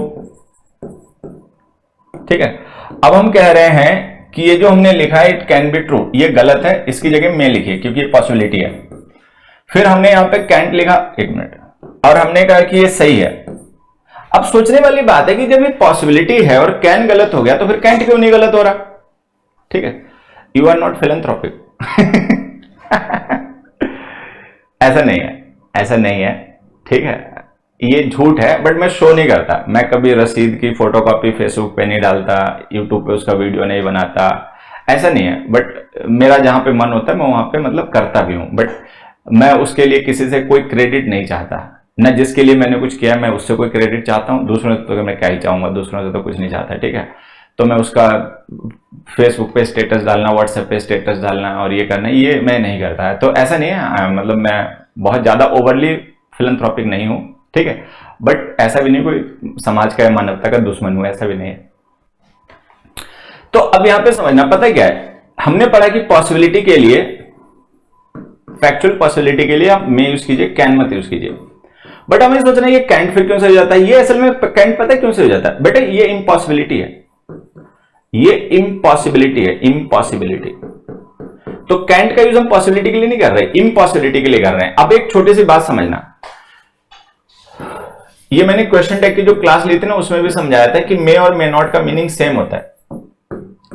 ठीक है। अब हम कह रहे हैं कि ये जो हमने लिखा है इट कैन बी ट्रू, ये गलत है, इसकी जगह मे लिखिए क्योंकि ये पॉसिबिलिटी है। फिर हमने यहां पे कैंट लिखा, एक मिनट, और हमने कहा कि ये सही है। अब सोचने वाली बात है कि जब ये पॉसिबिलिटी है और कैन गलत हो गया तो फिर कैंट क्यों नहीं गलत हो रहा, ठीक है? You are not philanthropic. ऐसा नहीं है, ऐसा नहीं है, ठीक है? ये झूठ है, बट मैं शो नहीं करता। मैं कभी रसीद की फोटोकॉपी फेसबुक पे नहीं डालता, यूट्यूब पे उसका वीडियो नहीं बनाता, ऐसा नहीं है। बट मेरा जहां पे मन होता है मैं वहां पे मतलब करता भी हूं, बट मैं उसके लिए किसी से कोई क्रेडिट नहीं चाहता। न जिसके लिए मैंने कुछ किया मैं उससे कोई क्रेडिट चाहता हूं, दूसरों से तो मैं क्या ही चाहूंगा, दूसरों से तो कुछ नहीं चाहता, ठीक है? तो मैं उसका फेसबुक पे स्टेटस डालना, व्हाट्सएप पे स्टेटस डालना और ये करना, ये मैं नहीं करता है। तो ऐसा नहीं है, मतलब मैं बहुत ज्यादा ओवरली फिलैंथ्रोपिक नहीं हूं, ठीक है? बट ऐसा भी नहीं कोई समाज का, मानवता का दुश्मन हूं, ऐसा भी नहीं है। तो अब यहां पे समझना, पता है क्या है, हमने पढ़ा कि पॉसिबिलिटी के लिए, फैक्चुअल पॉसिबिलिटी के लिए आप मे यूज कीजिए, कैन मत यूज कीजिए। बट हमें सोचना ये कैंट फिर क्यों से हो जाता है? ये असल में कैंट पता है क्यों से हो जाता है बेटा? ये इम्पॉसिबिलिटी है, ये इम्पॉसिबिलिटी है, इम्पॉसिबिलिटी। तो कैंट का यूज हम पॉसिबिलिटी के लिए नहीं कर रहे, इम्पॉसिबिलिटी के लिए कर रहे हैं। अब एक छोटी सी बात समझना, ये मैंने क्वेश्चन टैग की जो क्लास ली थी ना उसमें भी समझाया था कि मे और मे नॉट का मीनिंग सेम होता है।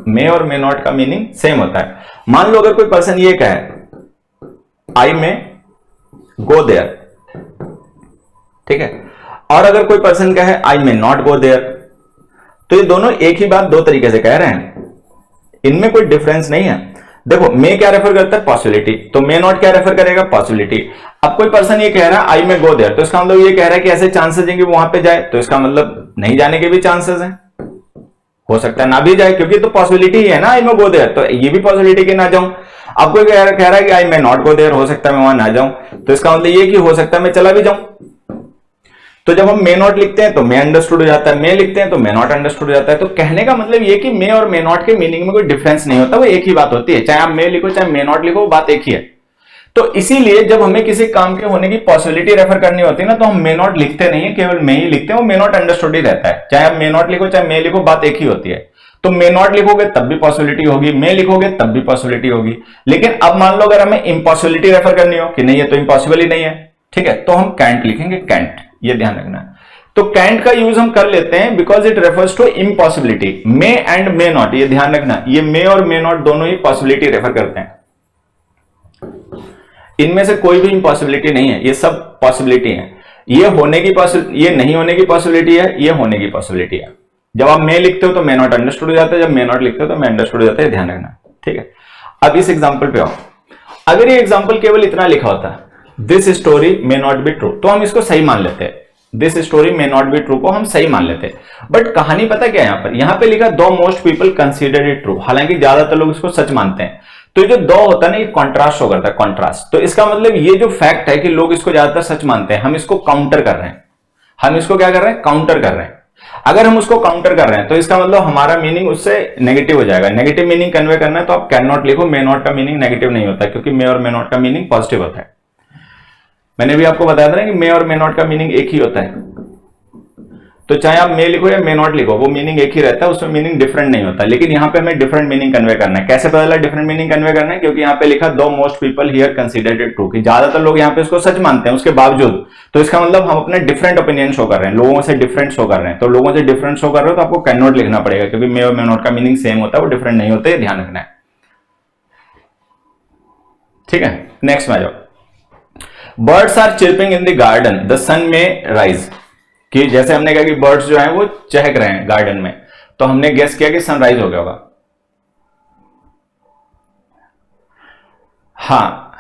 मे और मे नॉट का मीनिंग सेम होता है। मान लो अगर कोई पर्सन ये कहे आई मे गो देयर, ठीक है, और अगर कोई पर्सन कहे आई मे नॉट गो देयर, तो ये दोनों एक ही बात दो तरीके से कह रहे हैं, इनमें कोई डिफरेंस नहीं है। देखो मे क्या रेफर करता है? पॉसिबिलिटी, तो मे नॉट क्या रेफर करेगा? पॉसिबिलिटी। अब कोई पर्सन ये कह रहा है आई मे गो देयर, तो इसका मतलब ये कह रहा है कि ऐसे चांसेस हैं कि वहां पे जाए, तो इसका मतलब नहीं जाने के भी चांसेस हैं, हो सकता है ना भी जाए, क्योंकि तो पॉसिबिलिटी ही है ना आई मे गो देयर, तो ये भी पॉसिबिलिटी कि ना जाऊं। अब कोई कह रहा है कि आई मे नॉट गो देयर, हो सकता है मैं वहां ना जाऊं, तो इसका मतलब ये कि हो सकता है मैं चला भी जाऊं। तो जब हम मे नॉट लिखते हैं तो मे अंडरस्टूड हो जाता है, मे लिखते हैं तो मे नॉट अंडरस्टूड हो जाता है। तो कहने का मतलब ये कि मे और मे नॉट के मीनिंग में कोई डिफरेंस नहीं होता, वो एक ही बात होती है, चाहे आप मे लिखो चाहे मे नॉट लिखो, वो बात एक ही है। तो इसीलिए जब हमें किसी काम के होने की पॉसिबिलिटी रेफर करनी होती है ना, तो हम मे नॉट लिखते नहीं है, केवल मे ही लिखते हैं, वो मे नॉट अंडरस्टूड ही रहता है। चाहे आप मे नॉट लिखो चाहे मे लिखो, बात एक ही होती है। तो मे नॉट लिखोगे तब भी पॉसिबिलिटी होगी, मे लिखोगे तब भी पॉसिबिलिटी होगी। लेकिन अब मान लो अगर हमें इम्पॉसिबिलिटी रेफर करनी हो कि नहीं ये तो इम्पॉसिबल ही नहीं है, ठीक है, तो हम कैंट लिखेंगे, कैंट, ये ध्यान रखना है। तो कैंट का यूज हम कर लेते हैं because it refers to impossibility. May and may not, ये ध्यान रखना, ये मे और मे नॉट दोनों ही पॉसिबिलिटी रेफर करते हैं। इनमें से कोई भी इम्पॉसिबिलिटी नहीं है, ये सब पॉसिबिलिटी है। ये होने की पॉसिबिलिटी, ये नहीं होने की पॉसिबिलिटी है, ये होने की पॉसिबिलिटी है। जब आप मे लिखते हो तो मे नॉट अंडरस्टूड हो जाता है, जब मे नॉट लिखते हो तो मे अंडरस्टूड हो जाता है, ध्यान रखना, ठीक है। अब इस एग्जांपल पे आओ। अगर ये एग्जांपल केवल इतना लिखा होता, this story may not be true, तो हम इसको सही मान लेते। This story may not be true को हम सही मान लेते। बट कहानी पता क्या है यहां पे लिखा दो most people consider it true, हालांकि ज्यादातर लोग इसको सच मानते हैं। तो ये जो दो होता है ना, ये कॉन्ट्रास्ट शो करता है, कॉन्ट्रास्ट। तो इसका मतलब ये जो फैक्ट है कि लोग इसको ज्यादातर सच मानते हैं, हम इसको काउंटर कर रहे हैं। हम इसको क्या कर रहे हैं? काउंटर कर रहे हैं। अगर हम उसको काउंटर कर रहे हैं तो इसका मतलब हमारा मीनिंग उससे नेगेटिव हो जाएगा। नेगेटिव मीनिंग कन्वे करना है तो आप कैन नॉट लिखो, मे नॉट का मीनिंग नेगेटिव नहीं होता, क्योंकि मे और मे नॉट का मीनिंग पॉजिटिव होता है। मैंने भी आपको बताया था ना कि मे और मे नॉट का मीनिंग एक ही होता है। तो चाहे आप मे लिखो या मे नॉट लिखो, वो मीनिंग एक ही रहता है, उसमें मीनिंग डिफरेंट नहीं होता। लेकिन यहाँ पे हमें डिफरेंट मीनिंग कन्वे करना है। कैसे पता चला डिफरेंट मीनिंग कन्वे करना है? क्योंकि यहाँ पे लिखा दो most people here considered it true, कि ज्यादातर लोग यहाँ पे इसको सच मानते हैं उसके बावजूद। तो इसका मतलब हम अपने डिफरेंट ओपिनियन शो कर रहे हैं, लोगों से डिफरेंट शो कर रहे हैं। तो लोगों से डिफरेंट शो कर रहे हो तो आपको कैन नॉट लिखना पड़ेगा, क्योंकि मे और मे नॉट का मीनिंग सेम होता है, वो डिफरेंट नहीं होते, ध्यान रखना है, ठीक है। नेक्स्ट में आ जाओ। Birds are chirping in the garden, the sun में राइज, कि जैसे हमने कहा कि बर्ड्स जो हैं वो चहक रहे हैं गार्डन में, तो हमने गेस किया कि सनराइज हो गया होगा। हाँ,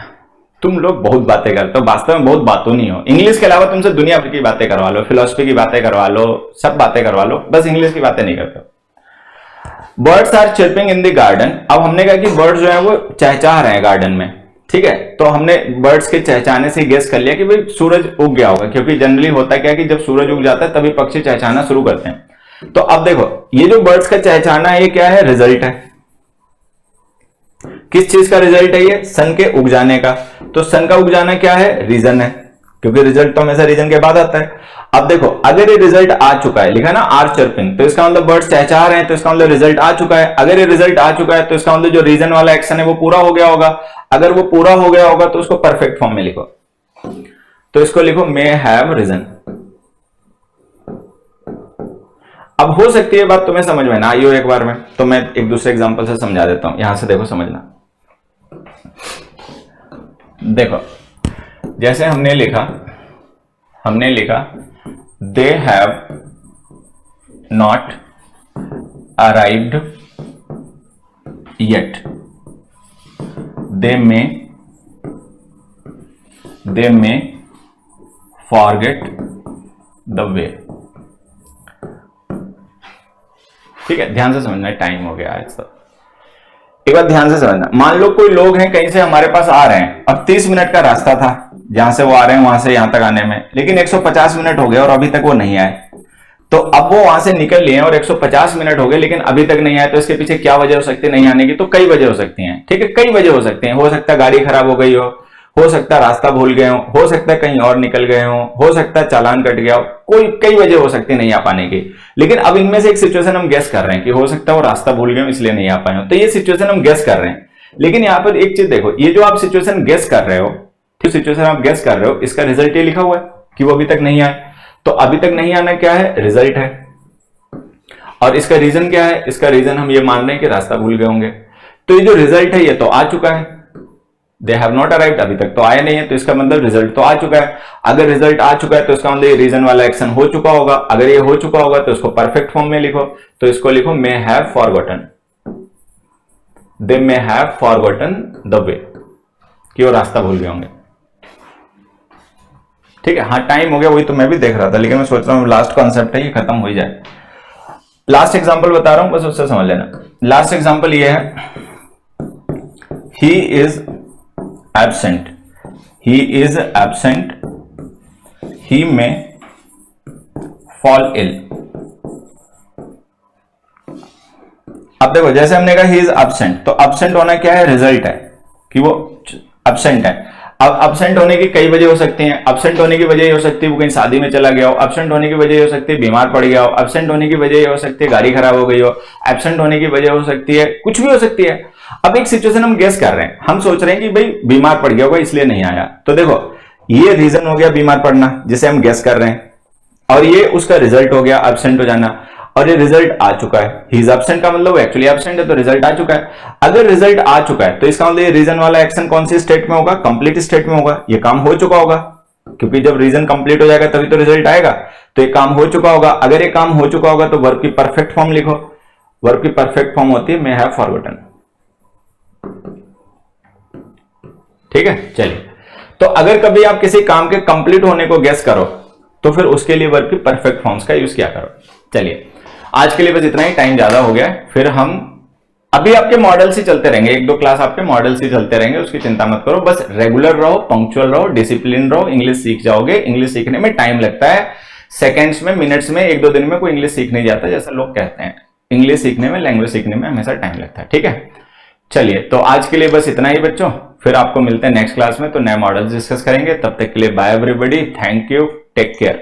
तुम लोग बहुत बातें करते हो, वास्तव में बहुत बातों नहीं हो। इंग्लिश के अलावा तुमसे दुनिया भर की बातें करवा लो, फिलोसफी की बातें करवा लो, सब बातें करवा लो, बस इंग्लिश की बातें नहीं करते हो। Birds are chirping in the garden, अब हमने कहा कि बर्ड्स जो है वो चहचहा रहे हैं गार्डन में, ठीक है। तो हमने बर्ड्स के चहचहाने से गेस कर लिया कि भाई सूरज उग गया होगा, क्योंकि जनरली होता क्या है कि जब सूरज उग जाता है तभी पक्षी चहचहाना शुरू करते हैं। तो अब देखो, ये जो बर्ड्स का चहचहाना है ये क्या है? रिजल्ट है। किस चीज का रिजल्ट है ये? सन के उग जाने का। तो सन का उग जाना क्या है? रीजन है, क्योंकि रिजल्ट तो हमेशा रीजन के बाद आता है। अब देखो, अगर ये रिजल्ट आ चुका है, लिखा ना आर चर्पिंग, तो इसका मतलब बर्ड्स चहचहा रहे हैं, तो इसका मतलब रिजल्ट आ चुका है। अगर ये रिजल्ट आ चुका है तो इसका मतलब जो रीजन वाला एक्शन है वो पूरा हो गया होगा। अगर वो पूरा हो गया होगा तो उसको परफेक्ट फॉर्म में लिखो। तो इसको लिखो मे हैव रीजन। अब हो सकती है बात तुम्हें समझ में ना आई हो एक बार में, तो मैं एक दूसरे एग्जांपल से समझा देता हूं। यहां से देखो, समझना। देखो, जैसे हमने लिखा they have not arrived yet, they may forget the way. ठीक है, ध्यान से समझना, टाइम हो गया आज तक। एक बार ध्यान से समझना, मान लो कोई लोग हैं कहीं से हमारे पास आ रहे हैं, अब 30 मिनट का रास्ता था जहां से वो आ रहे हैं वहां से यहां तक आने में, लेकिन 150 मिनट हो गए और अभी तक वो नहीं आए। तो अब वो वहां से निकल लिए और 150 मिनट हो गए लेकिन अभी तक नहीं आए, तो इसके पीछे क्या वजह हो सकती है नहीं आने की? तो कई वजह हो सकती हैं, ठीक है, कई वजह हो सकती हैं। हो सकता है गाड़ी खराब हो गई हो सकता है रास्ता भूल गए हो सकता है कहीं और निकल गए हो सकता है चालान कट गया हो, कई वजह हो सकती है नहीं आ पाने की। लेकिन अब इनमें से एक सिचुएशन हम गेस कर रहे हैं कि हो सकता है वो रास्ता भूल गए इसलिए नहीं आ पाए हो, तो ये सिचुएशन हम गेस कर रहे हैं। लेकिन यहां पर एक चीज देखो, ये जो आप सिचुएशन गेस कर रहे हो, सिचुएशन आप गेस कर रहे हो, इसका रिजल्ट ये लिखा हुआ है कि वो अभी तक नहीं आए। तो अभी तक नहीं आना क्या है? रिजल्ट है। और इसका रीजन क्या है? इसका रीजन हम ये मान रहे हैं कि रास्ता भूल गए होंगे। तो ये जो रिजल्ट है ये तो आ चुका है, दे हैव नॉट अराइव्ड, अभी तक तो आए नहीं है, तो इसका मतलब रिजल्ट तो आ चुका है। अगर रिजल्ट आ चुका है तो इसका मतलब ये रीजन वाला एक्शन हो चुका होगा। अगर ये हो चुका होगा तो इसको परफेक्ट फॉर्म में लिखो, तो इसको लिखो may have forgotten, they may have forgotten the way, कि वो रास्ता भूल गए होंगे। ठीक है, हाँ टाइम हो गया, वही तो मैं भी देख रहा था, लेकिन मैं सोच रहा हूं लास्ट कॉन्सेप्ट है ये खत्म हो जाए। लास्ट एग्जांपल बता रहा हूं, बस उससे समझ लेना। लास्ट एग्जांपल ये है, he is absent, he is absent, he may fall ill। अब देखो, जैसे हमने कहा he is absent, तो absent होना क्या है? रिजल्ट है कि वो absent है। अब अब्सेंट होने की कई वजह हो सकती हैं। अब्सेंट होने की वजह ये हो सकती है वो कहीं शादी में चला गया हो, अब्सेंट होने की वजह ये हो सकती है बीमार पड़ गया हो, अब्सेंट होने की वजह ये हो सकती है गाड़ी खराब हो गई हो, एब्सेंट होने की वजह हो सकती है कुछ भी हो सकती है। अब एक सिचुएशन हम गेस कर रहे हैं, हम सोच रहे हैं कि भाई बीमार पड़ गया होगा इसलिए नहीं आया, तो देखो ये रीजन हो गया बीमार पड़ना जिसे हम गेस कर रहे हैं, और ये उसका रिजल्ट हो गया एब्सेंट हो जाना, और ये रिजल्ट आ चुका है। ही इज एब्सेंट का मतलब एक्चुअली एब्सेंट है, तो रिजल्ट आ चुका है। अगर रिजल्ट आ चुका है तो इसका मतलब ये रीजन वाला एक्शन कौन सी स्टेट में होगा, कंप्लीट स्टेट में होगा, ये काम हो चुका होगा, क्योंकि जब रीजन कंप्लीट हो जाएगा तभी तो रिजल्ट आएगा, तो ये काम हो चुका होगा। अगर ये काम हो चुका होगा तो वर्ब की परफेक्ट फॉर्म लिखो, वर्ब की परफेक्ट फॉर्म होती है मे हैव फॉरगॉटन। ठीक है, चलिए, तो अगर कभी आप किसी काम के कंप्लीट होने को गेस करो तो फिर उसके लिए वर्ब की परफेक्ट फॉर्म्स का यूज किया करो। चलिए, आज के लिए बस इतना ही, टाइम ज्यादा हो गया है, फिर हम अभी आपके मॉडल्स ही चलते रहेंगे, एक दो क्लास आपके मॉडल्स ही चलते रहेंगे, उसकी चिंता मत करो, बस रेगुलर रहो, पंक्चुअल रहो, डिसिप्लिन रहो, इंग्लिश सीख जाओगे। इंग्लिश सीखने में टाइम लगता है, सेकेंड्स में, मिनट्स में, एक दो दिन में कोई इंग्लिश सीख नहीं जाता जैसा लोग कहते हैं। इंग्लिश सीखने में, लैंग्वेज सीखने में हमेशा टाइम लगता है। ठीक है, चलिए, तो आज के लिए बस इतना ही बच्चों, फिर आपको मिलते हैं नेक्स्ट क्लास में, तो नए मॉडल्स डिस्कस करेंगे। तब तक के लिए bye everybody, thank you, take care.